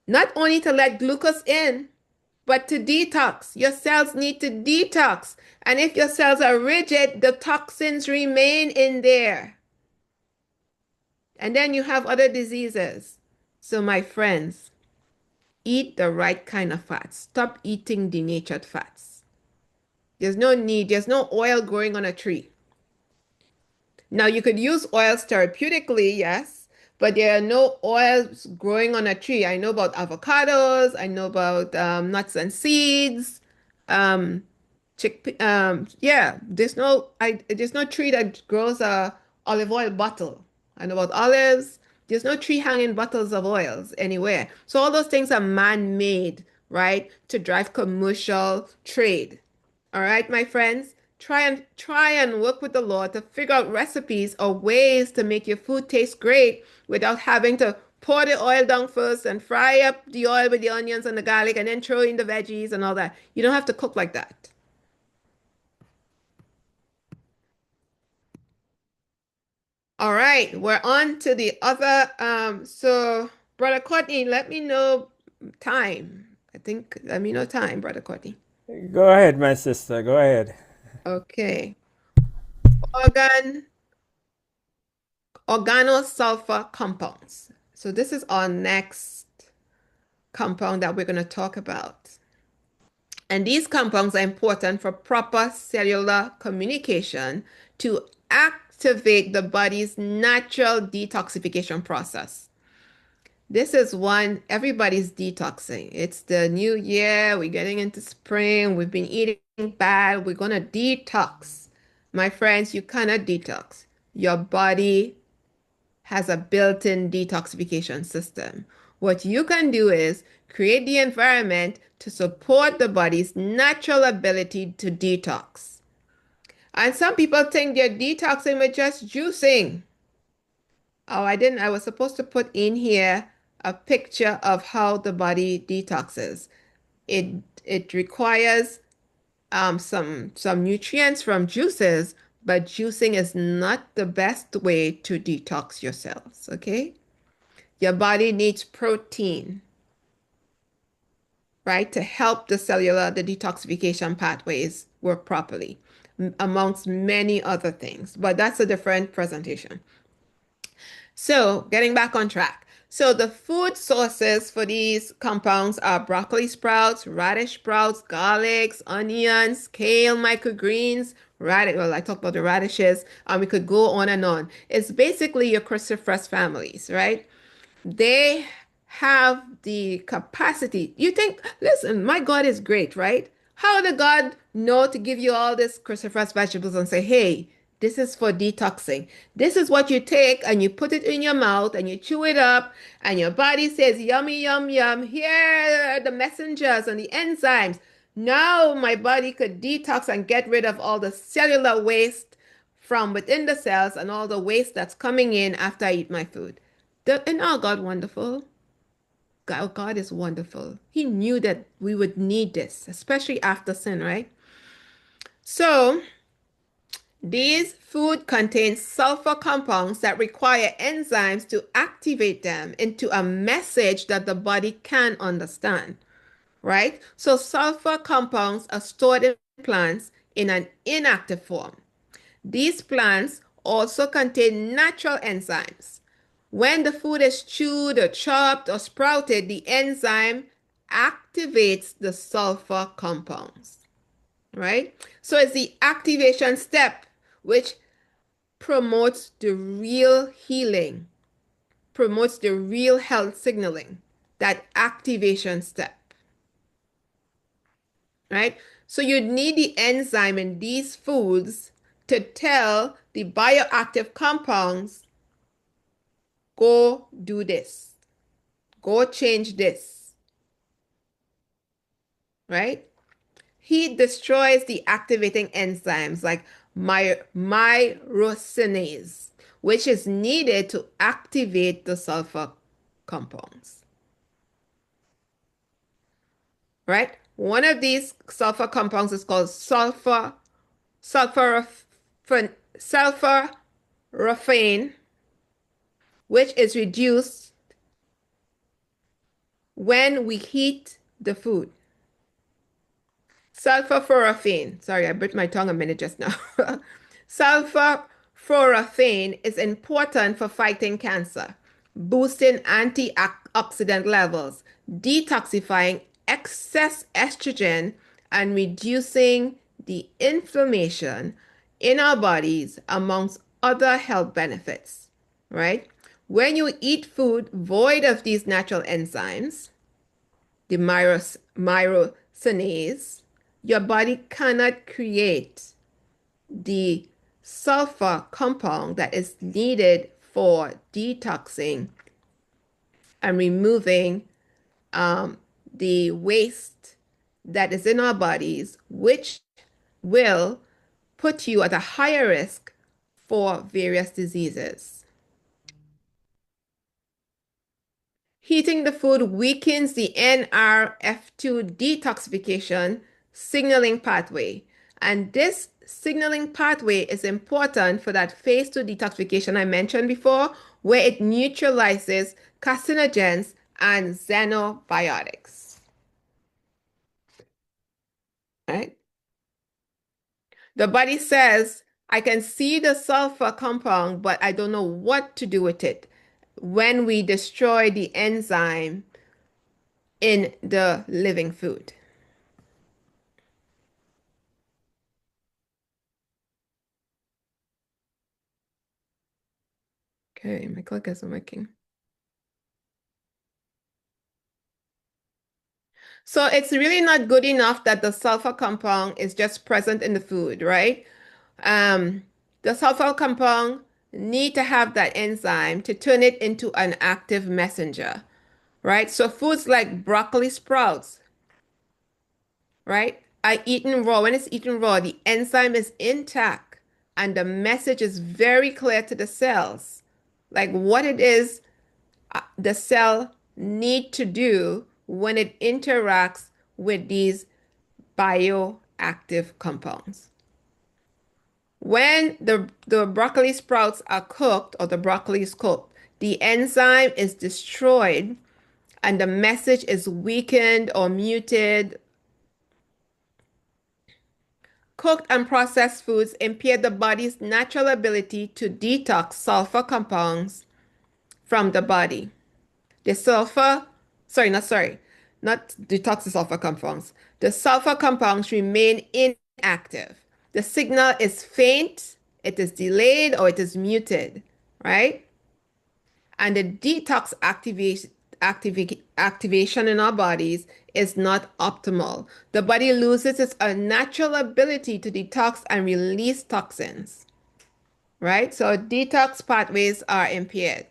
not only to let glucose in, but to detox. Your cells need to detox. And if your cells are rigid, the toxins remain in there. And then you have other diseases. So my friends, eat the right kind of fats. Stop eating denatured fats. There's no oil growing on a tree. Now you could use oils therapeutically, yes, but there are no oils growing on a tree. I know about avocados. I know about nuts and seeds. Yeah, there's no tree that grows a olive oil bottle. I know about olives. There's no tree hanging bottles of oils anywhere. So all those things are man-made, right, to drive commercial trade. All right, my friends, try and work with the Lord to figure out recipes or ways to make your food taste great without having to pour the oil down first and fry up the oil with the onions and the garlic and then throw in the veggies and all that. You don't have to cook like that. All right, we're on to the other. So Brother Courtney, let me know time. Let me know time, Brother Courtney. Go ahead, my sister. Go ahead. Okay. Organosulfur compounds. So this is our next compound that we're going to talk about. And these compounds are important for proper cellular communication to activate the body's natural detoxification process. This is one everybody's detoxing. It's the new year. We're getting into spring. We've been eating bad. We're going to detox. My friends, you cannot detox. Your body has a built-in detoxification system. What you can do is create the environment to support the body's natural ability to detox. And some people think they're detoxing with just juicing. Oh, I was supposed to put in here a picture of how the body detoxes. It requires some nutrients from juices, but juicing is not the best way to detox your cells, okay? Your body needs protein, right, to help the detoxification pathways work properly, amongst many other things. But that's a different presentation. So, getting back on track. So, the food sources for these compounds are broccoli sprouts, radish sprouts, garlics, onions, kale, microgreens, radish. Well, I talked about the radishes. We could go on and on. It's basically your cruciferous families, right? They have the capacity. You think, listen, my God is great, right? How did God know to give you all this cruciferous vegetables and say, hey, this is for detoxing? This is what you take and you put it in your mouth and you chew it up and your body says, yummy, yum, yum. Here are the messengers and the enzymes. Now my body could detox and get rid of all the cellular waste from within the cells and all the waste that's coming in after I eat my food. Isn't our God wonderful? God is wonderful. He knew that we would need this, especially after sin, right? So, these food contain sulfur compounds that require enzymes to activate them into a message that the body can understand, right? So, sulfur compounds are stored in plants in an inactive form. These plants also contain natural enzymes. When the food is chewed or chopped or sprouted, the enzyme activates the sulfur compounds, right? So it's the activation step which promotes the real healing, promotes the real health signaling, that activation step, right? So you need the enzyme in these foods to tell the bioactive compounds, go do this, go change this, right? Heat destroys the activating enzymes like myrosinase, which is needed to activate the sulfur compounds, right? One of these sulfur compounds is called sulforaphane, which is reduced when we heat the food. Sulforaphane, sorry, I bit my tongue a minute just now. Sulforaphane is important for fighting cancer, boosting antioxidant levels, detoxifying excess estrogen, and reducing the inflammation in our bodies, amongst other health benefits, right? When you eat food void of these natural enzymes, the myrosinase, your body cannot create the sulfur compound that is needed for detoxing and removing the waste that is in our bodies, which will put you at a higher risk for various diseases. Heating the food weakens the NRF2 detoxification signaling pathway. And this signaling pathway is important for that phase 2 detoxification I mentioned before, where it neutralizes carcinogens and xenobiotics. Right? The body says, I can see the sulfur compound, but I don't know what to do with it. When we destroy the enzyme in the living food. Okay, my clicker isn't working. So it's really not good enough that the sulfur compound is just present in the food, right? The sulfur compound need to have that enzyme to turn it into an active messenger, right? So foods like broccoli sprouts, right, are eaten raw. When it's eaten raw, the enzyme is intact and the message is very clear to the cells, like what it is the cell need to do when it interacts with these bioactive compounds. When the broccoli sprouts are cooked or the broccoli is cooked, the enzyme is destroyed and the message is weakened or muted. Cooked and processed foods impair the body's natural ability to detox sulfur compounds from the body. The sulfur, not detox the sulfur compounds. The sulfur compounds remain inactive. The signal is faint, it is delayed, or it is muted, right? And the detox activation in our bodies is not optimal. The body loses its natural ability to detox and release toxins, right? So detox pathways are impaired.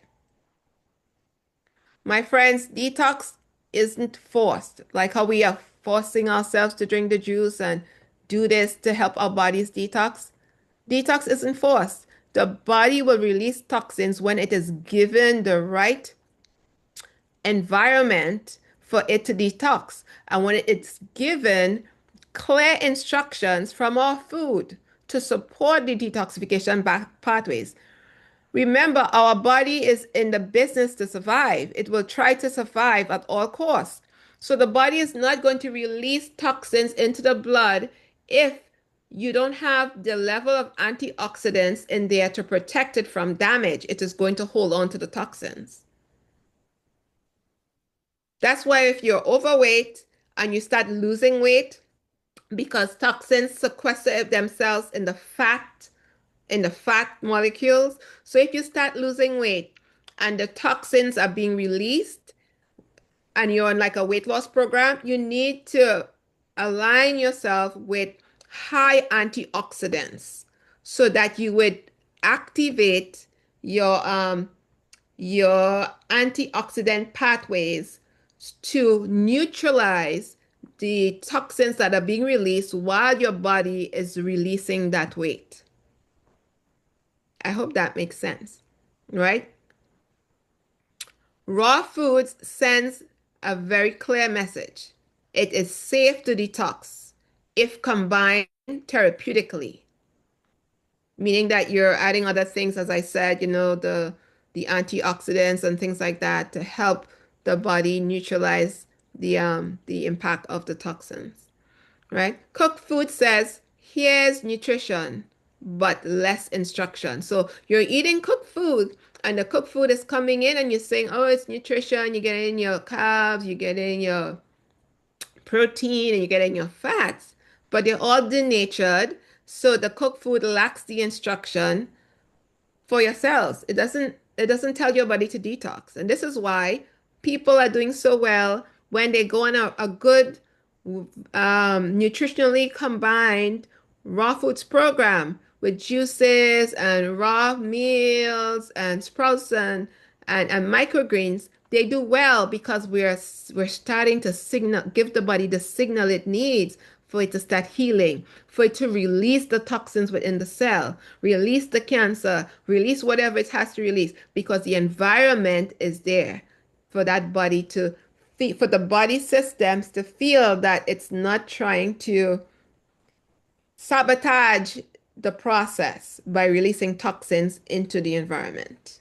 My friends, detox isn't forced, like how we are forcing ourselves to drink the juice and do this to help our bodies detox. Detox isn't forced. The body will release toxins when it is given the right environment for it to detox. And when it's given clear instructions from our food to support the detoxification pathways. Remember, our body is in the business to survive. It will try to survive at all costs. So the body is not going to release toxins into the blood if you don't have the level of antioxidants in there to protect it from damage. It is going to hold on to the toxins. That's why if you're overweight and you start losing weight, because toxins sequester themselves in the fat molecules. So if you start losing weight and the toxins are being released and you're on like a weight loss program, you need to align yourself with high antioxidants so that you would activate your antioxidant pathways to neutralize the toxins that are being released while your body is releasing that weight. I hope that makes sense, right? Raw foods sends a very clear message. It is safe to detox if combined therapeutically, meaning that you're adding other things, as I said, the antioxidants and things like that to help the body neutralize the impact of the toxins, right? Cooked food says, here's nutrition, but less instruction. So you're eating cooked food and the cooked food is coming in and you're saying, oh, it's nutrition. You get in your carbs, you get in your protein, and you get in your fats, but they're all denatured. So the cooked food lacks the instruction for your cells. It doesn't tell your body to detox. And this is why people are doing so well when they go on a good nutritionally combined raw foods program with juices and raw meals and sprouts and microgreens. They do well because we're starting to give the body the signal it needs for it to start healing, for it to release the toxins within the cell, release the cancer, release whatever it has to release, because the environment is there for that body to feel, for the body systems to feel that it's not trying to sabotage the process by releasing toxins into the environment.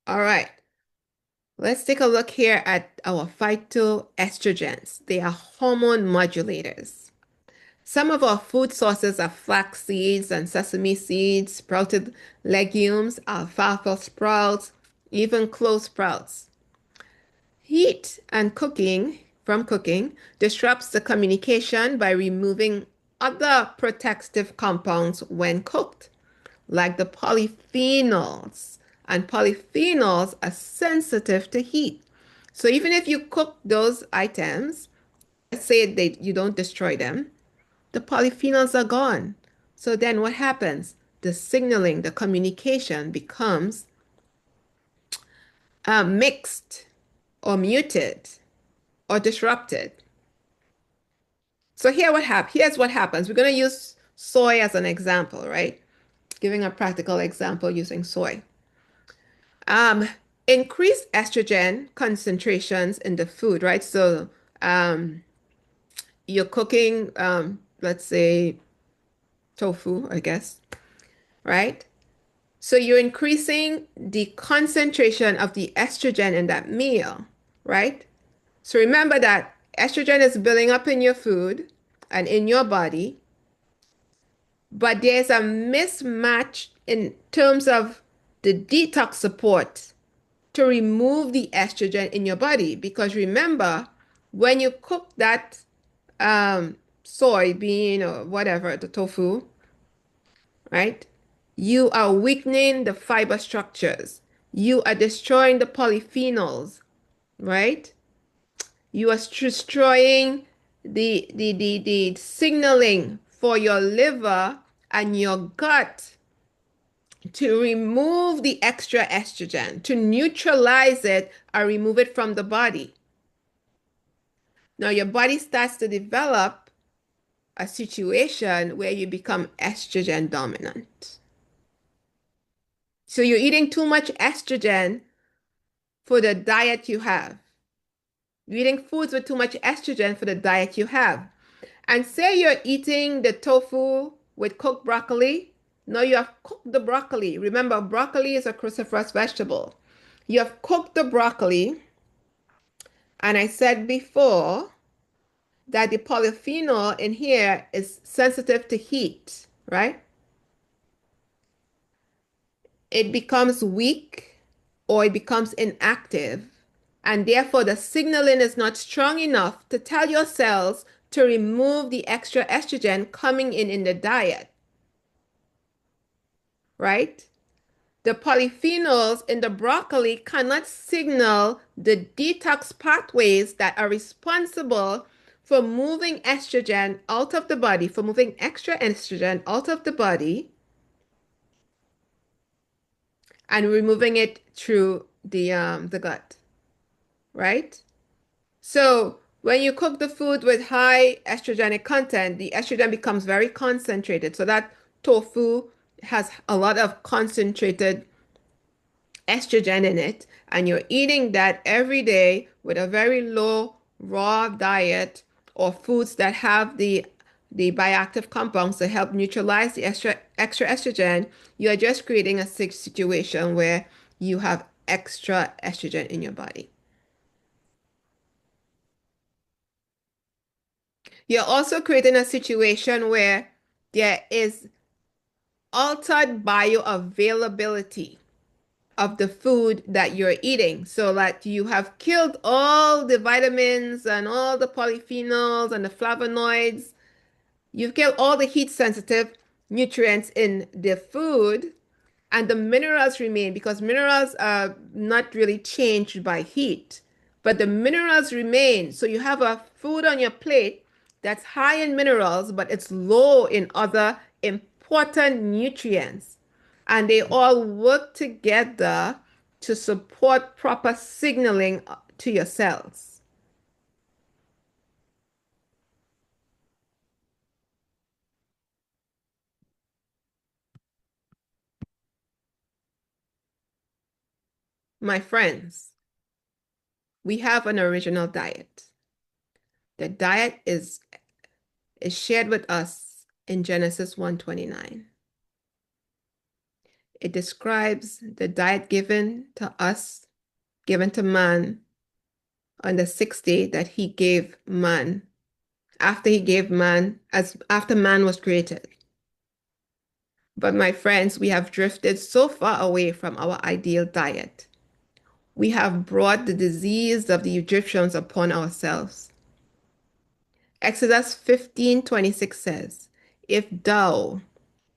All right. Let's take a look here at our phytoestrogens. They are hormone modulators. Some of our food sources are flax seeds and sesame seeds, sprouted legumes, alfalfa sprouts, even clove sprouts. Heat and cooking disrupts the communication by removing other protective compounds when cooked, like the polyphenols. And polyphenols are sensitive to heat. So even if you cook those items, let's say you don't destroy them, the polyphenols are gone. So then what happens? The signaling, the communication becomes mixed or muted or disrupted. So here's what happens. We're going to use soy as an example, right? Giving a practical example using soy. Increased estrogen concentrations in the food, right? So you're cooking, let's say, tofu, I guess, right? So you're increasing the concentration of the estrogen in that meal, right? So remember that estrogen is building up in your food and in your body, but there's a mismatch in terms of the detox support to remove the estrogen in your body. Because remember, when you cook that soybean or whatever, the tofu, right? You are weakening the fiber structures. You are destroying the polyphenols, right? You are destroying the signaling for your liver and your gut to remove the extra estrogen, to neutralize it or remove it from the body. Now your body starts to develop a situation where you become estrogen dominant. So you're eating too much estrogen for the diet you have. You're eating foods with too much estrogen for the diet you have. And say you're eating the tofu with cooked broccoli. No, you have cooked the broccoli. Remember, broccoli is a cruciferous vegetable. You have cooked the broccoli, and I said before that the polyphenol in here is sensitive to heat, right? It becomes weak or it becomes inactive, and therefore the signaling is not strong enough to tell your cells to remove the extra estrogen coming in the diet, right? The polyphenols in the broccoli cannot signal the detox pathways that are responsible for moving estrogen out of the body, for moving extra estrogen out of the body and removing it through the gut, right? So when you cook the food with high estrogenic content, the estrogen becomes very concentrated. So that tofu has a lot of concentrated estrogen in it, and you're eating that every day with a very low raw diet or foods that have the bioactive compounds to help neutralize the extra estrogen, you are just creating a sick situation where you have extra estrogen in your body. You're also creating a situation where there is altered bioavailability of the food that you're eating. So that you have killed all the vitamins and all the polyphenols and the flavonoids. You've killed all the heat sensitive nutrients in the food, and the minerals remain because minerals are not really changed by heat, but the minerals remain. So you have a food on your plate that's high in minerals, but it's low in other important nutrients. And they all work together to support proper signaling to your cells. My friends, we have an original diet. The diet is shared with us in Genesis 1:29. It describes the diet given to us, given to man on the sixth day that he gave man, after he gave man, after man was created. But my friends, we have drifted so far away from our ideal diet. We have brought the disease of the Egyptians upon ourselves. Exodus 15:26 says, "If thou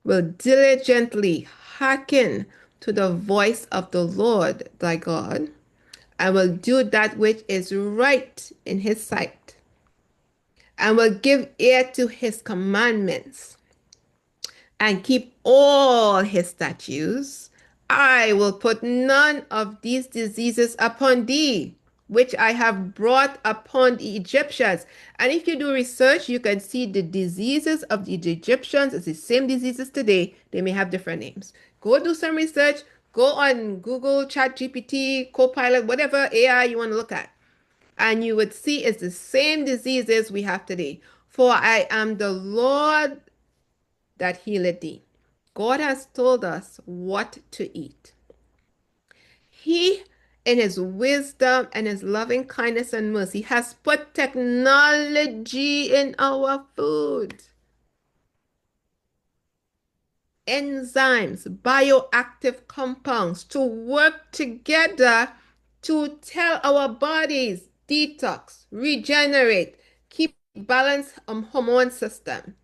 will diligently hearken to the voice of the Lord thy God, and will do that which is right in his sight, and will give ear to his commandments, and keep all his statutes, I will put none of these diseases upon thee, which I have brought upon the Egyptians. And if you do research, you can see the diseases of the Egyptians is the same diseases today. They may have different names. Go do some research. Go on Google, ChatGPT, Copilot, whatever AI you want to look at. And you would see it's the same diseases we have today. For I am the Lord that healeth thee. God has told us what to eat. He, in his wisdom and his loving kindness and mercy, has put technology in our food. Enzymes, bioactive compounds to work together to tell our bodies detox, regenerate, keep balance hormone system.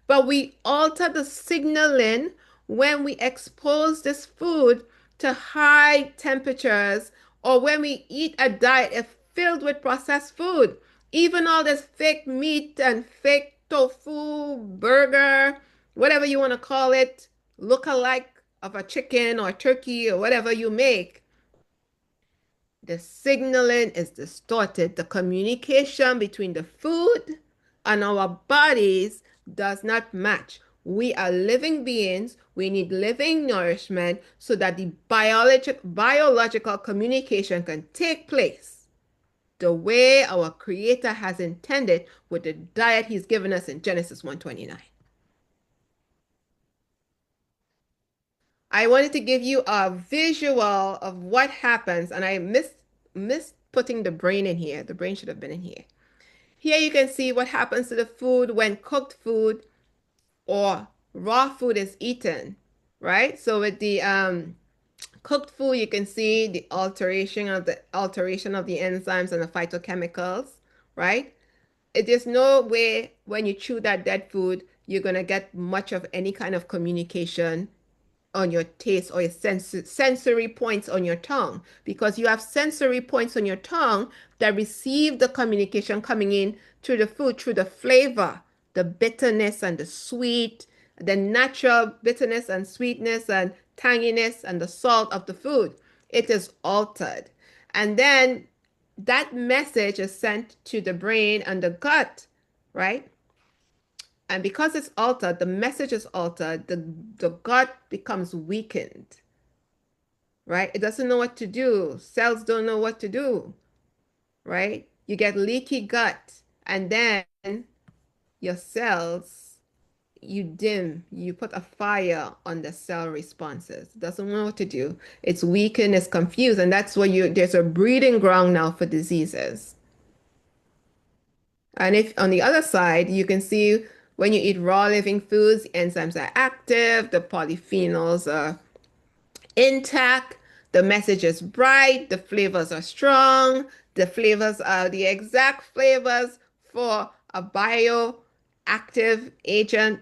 But we alter the signaling when we expose this food to high temperatures or when we eat a diet filled with processed food. Even all this fake meat and fake tofu, burger, whatever you want to call it, look-alike of a chicken or turkey or whatever you make, the signaling is distorted. The communication between the food and our bodies does not match. We are living beings. We need living nourishment so that the biological communication can take place the way our Creator has intended with the diet He's given us in Genesis 1:29. I wanted to give you a visual of what happens, and I missed putting the brain in here. The brain should have been in here. Here you can see what happens to the food when cooked food or raw food is eaten, right? So with the cooked food, you can see the alteration of the enzymes and the phytochemicals, right? It is no way when you chew that dead food, you're gonna get much of any kind of communication on your taste or your sensory points on your tongue, because you have sensory points on your tongue that receive the communication coming in through the food, through the flavor, the bitterness and the sweet, the natural bitterness and sweetness and tanginess and the salt of the food. It is altered. And then that message is sent to the brain and the gut, right? And because it's altered, the message is altered, the gut becomes weakened, right? It doesn't know what to do. Cells don't know what to do, right? You get leaky gut, and then your cells, you dim, you put a fire on the cell responses. It doesn't know what to do. It's weakened, it's confused, and that's where there's a breeding ground now for diseases. And if on the other side, you can see when you eat raw living foods, the enzymes are active, the polyphenols are intact, the message is bright, the flavors are strong, the flavors are the exact flavors for a bioactive agent.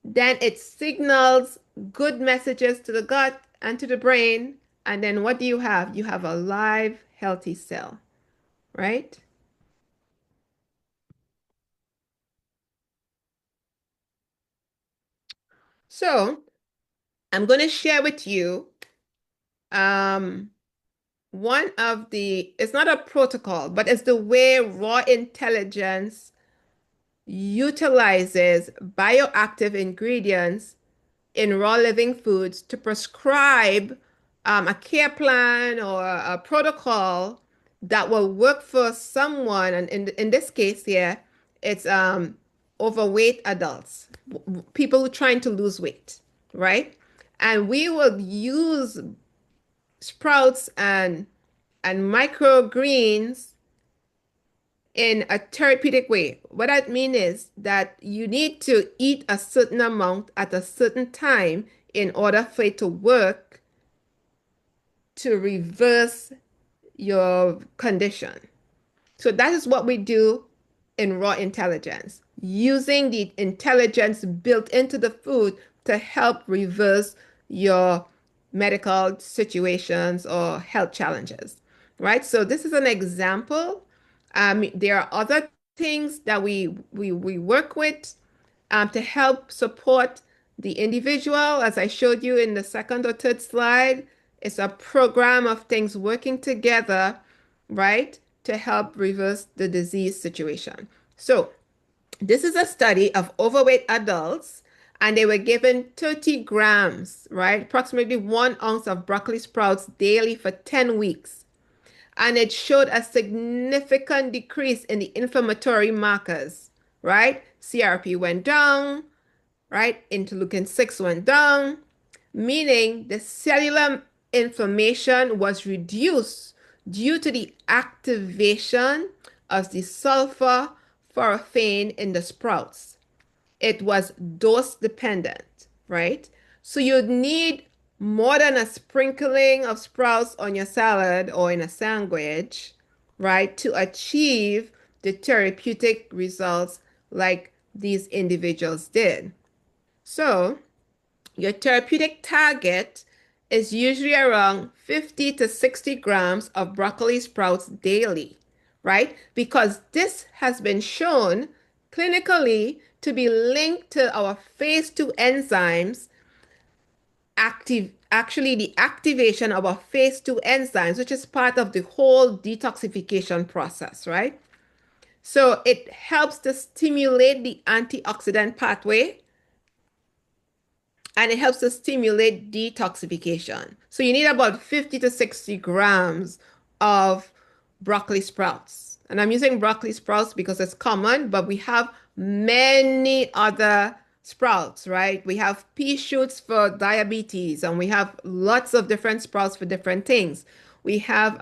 Then it signals good messages to the gut and to the brain. And then what do you have? You have a live, healthy cell, right? So I'm going to share with you one of it's not a protocol, but it's the way raw intelligence utilizes bioactive ingredients in raw living foods to prescribe a care plan or a protocol that will work for someone. And in this case here, it's overweight adults, people trying to lose weight, right? And we will use sprouts and microgreens in a therapeutic way. What that means is that you need to eat a certain amount at a certain time in order for it to work to reverse your condition. So that is what we do in raw intelligence, using the intelligence built into the food to help reverse your medical situations or health challenges, right? So this is an example. There are other things that we work with. to help support the individual, as I showed you in the second or third slide. It's a program of things working together, right, to help reverse the disease situation. So this is a study of overweight adults, and they were given 30 grams, right, approximately 1 ounce of broccoli sprouts daily for 10 weeks. And it showed a significant decrease in the inflammatory markers, right? CRP went down, right? Interleukin 6 went down, meaning the cellular inflammation was reduced due to the activation of the sulfur phosphate in the sprouts. It was dose dependent, right? So you'd need more than a sprinkling of sprouts on your salad or in a sandwich, right, to achieve the therapeutic results like these individuals did. So your therapeutic target is usually around 50 to 60 grams of broccoli sprouts daily, right? Because this has been shown clinically to be linked to our phase 2 enzymes, actually the activation of our phase 2 enzymes, which is part of the whole detoxification process, right? So it helps to stimulate the antioxidant pathway, and it helps to stimulate detoxification. So you need about 50 to 60 grams of broccoli sprouts. And I'm using broccoli sprouts because it's common, but we have many other sprouts, right? We have pea shoots for diabetes, and we have lots of different sprouts for different things. We have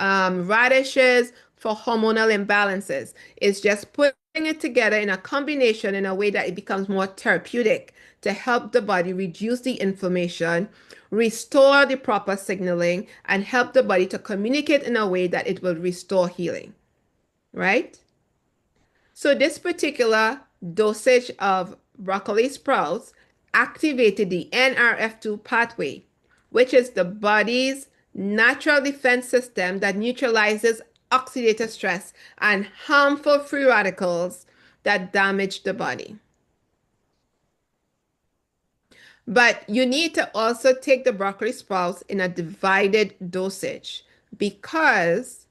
radishes for hormonal imbalances. It's just putting it together in a combination in a way that it becomes more therapeutic to help the body reduce the inflammation, restore the proper signaling, and help the body to communicate in a way that it will restore healing, right? So this particular dosage of broccoli sprouts activated the NRF2 pathway, which is the body's natural defense system that neutralizes oxidative stress and harmful free radicals that damage the body. But you need to also take the broccoli sprouts in a divided dosage, because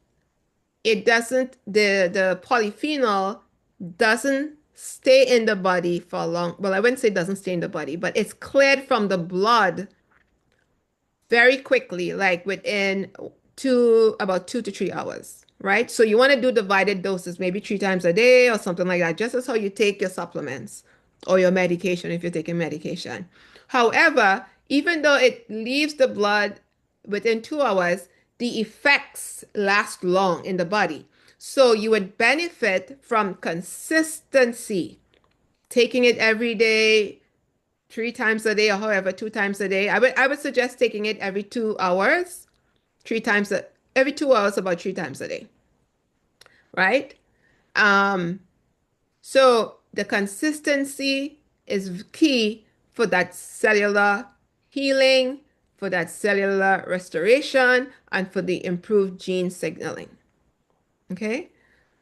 it doesn't, the polyphenol doesn't stay in the body for long. Well, I wouldn't say it doesn't stay in the body, but it's cleared from the blood very quickly, like within about 2 to 3 hours, right? So you want to do divided doses, maybe 3 times a day or something like that, just as how you take your supplements or your medication if you're taking medication. However, even though it leaves the blood within 2 hours, the effects last long in the body. So you would benefit from consistency, taking it every day, 3 times a day, or however, 2 times a day. I would suggest taking it every 2 hours, every 2 hours, about 3 times a day, right? So the consistency is key for that cellular healing, for that cellular restoration, and for the improved gene signaling. Okay?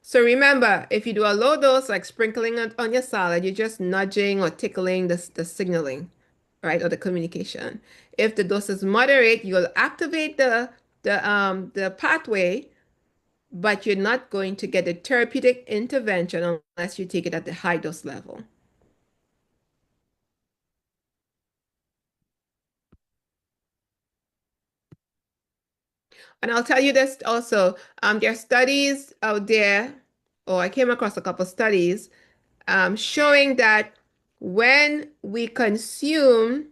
So remember, if you do a low dose, like sprinkling it on your salad, you're just nudging or tickling the signaling, right, or the communication. If the dose is moderate, you'll activate the pathway, but you're not going to get a therapeutic intervention unless you take it at the high dose level. And I'll tell you this also, there are studies out there, or I came across a couple studies showing that when we consume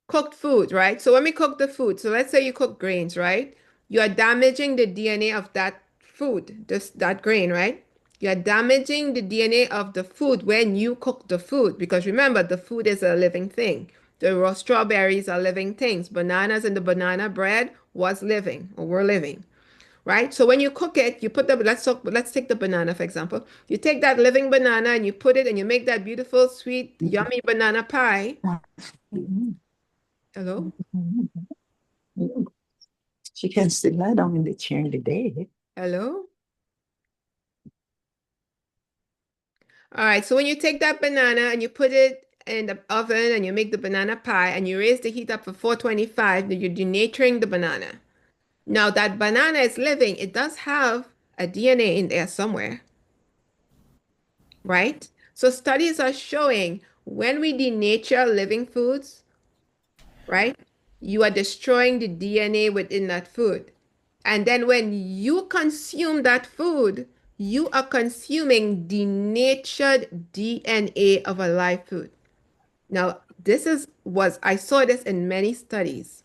cooked food, right? So when we cook the food, so let's say you cook grains, right? You are damaging the DNA of that food, that grain, right? You are damaging the DNA of the food when you cook the food, because remember, the food is a living thing. The raw strawberries are living things. Bananas and the banana bread was living, or were living, right? So when you cook it, you put let's take the banana, for example. You take that living banana and you put it and you make that beautiful, sweet, yummy banana pie. Hello? She can still lie down in the chair in the day. Hello? All right, so when you take that banana and you put it in the oven and you make the banana pie and you raise the heat up for 425, then you're denaturing the banana. Now that banana is living, it does have a DNA in there somewhere, right? So studies are showing when we denature living foods, right? You are destroying the DNA within that food. And then when you consume that food, you are consuming denatured DNA of a live food. Now, I saw this in many studies,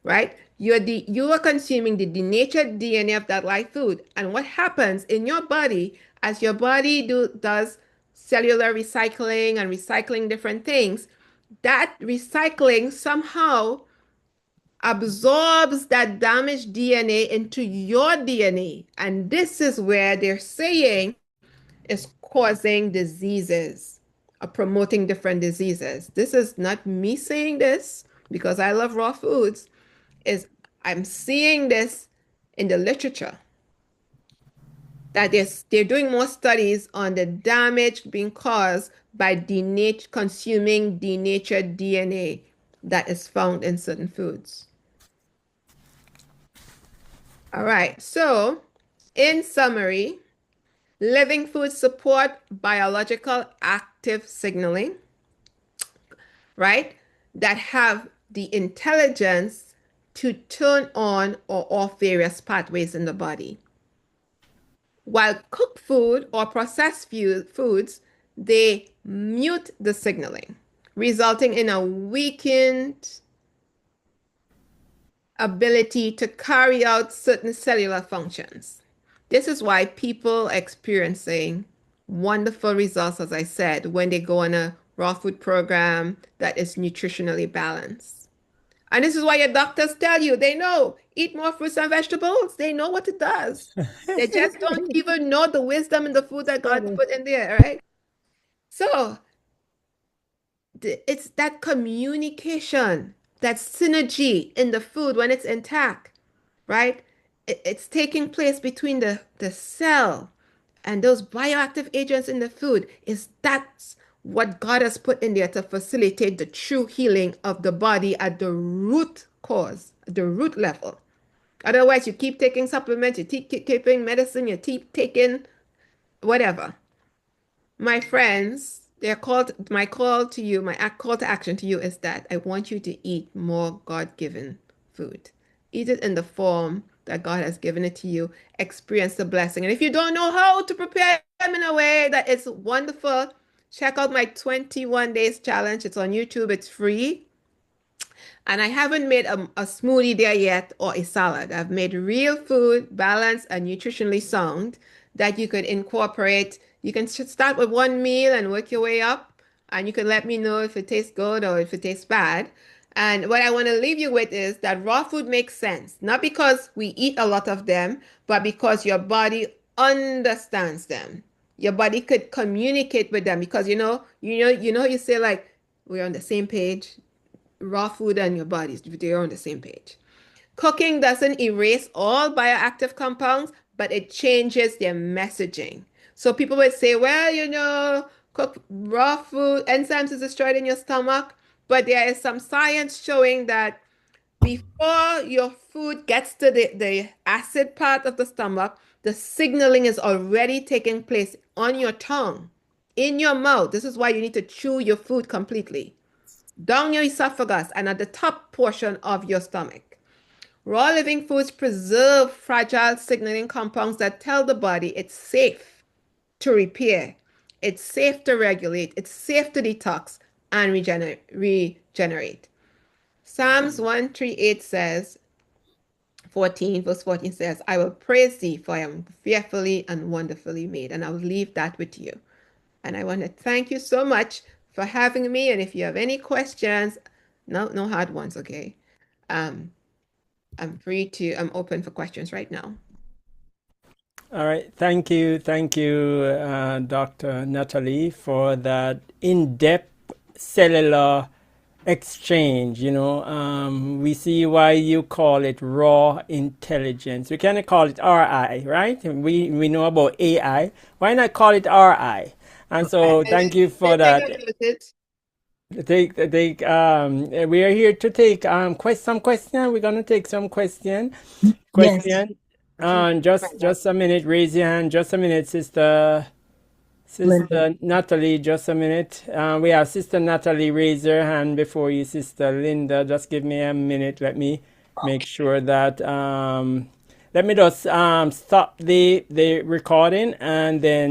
right? You are consuming the denatured DNA of that live food. And what happens in your body as your body does cellular recycling and recycling different things, that recycling somehow absorbs that damaged DNA into your DNA. And this is where they're saying is causing diseases or promoting different diseases. This is not me saying this because I love raw foods, is I'm seeing this in the literature that they're doing more studies on the damage being caused by consuming denatured DNA that is found in certain foods. All right, so in summary, living foods support biological active signaling, right? That have the intelligence to turn on or off various pathways in the body. While cooked food or processed foods, they mute the signaling, resulting in a weakened ability to carry out certain cellular functions. This is why people experiencing wonderful results, as I said, when they go on a raw food program that is nutritionally balanced. And this is why your doctors tell you, they know, eat more fruits and vegetables. They know what it does. They just don't even know the wisdom in the food that God put in there, right? So it's that communication, that synergy in the food when it's intact, right? It's taking place between the cell and those bioactive agents in the food. That's what God has put in there to facilitate the true healing of the body at the root cause, the root level. Otherwise, you keep taking supplements, you keep taking medicine, you keep taking whatever. My friends, my call to you, my call to action to you is that I want you to eat more God-given food. Eat it in the form that God has given it to you. Experience the blessing. And if you don't know how to prepare them in a way that is wonderful, check out my 21 days challenge. It's on YouTube. It's free. And I haven't made a smoothie there yet or a salad. I've made real food, balanced and nutritionally sound that you could incorporate. You can start with one meal and work your way up. And you can let me know if it tastes good or if it tastes bad. And what I want to leave you with is that raw food makes sense, not because we eat a lot of them, but because your body understands them. Your body could communicate with them because you say like we're on the same page. Raw food and your bodies, they're on the same page. Cooking doesn't erase all bioactive compounds, but it changes their messaging. So people would say, well, cook raw food, enzymes is destroyed in your stomach, but there is some science showing that before your food gets to the acid part of the stomach, the signaling is already taking place on your tongue, in your mouth. This is why you need to chew your food completely down your esophagus and at the top portion of your stomach. Raw living foods preserve fragile signaling compounds that tell the body it's safe to repair, it's safe to regulate, it's safe to detox and regenerate. Psalms 138 says, 14, verse 14 says, I will praise thee, for I am fearfully and wonderfully made. And I'll leave that with you. And I want to thank you so much for having me. And if you have any questions, no hard ones, okay? I'm open for questions right now. All right. Thank you, Dr. Natalie, for that in-depth cellular exchange. We see why you call it raw intelligence. We cannot call it RI, right? We know about AI. Why not call it RI? And so thank you for that. We are here to take some question. We're gonna take some question. Yes. And just a minute, raise your hand. Just a minute, Sister Linda. Natalie, just a minute. We have Sister Natalie raise her hand before you, Sister Linda. Just give me a minute. Let me make sure that let me just stop the recording and then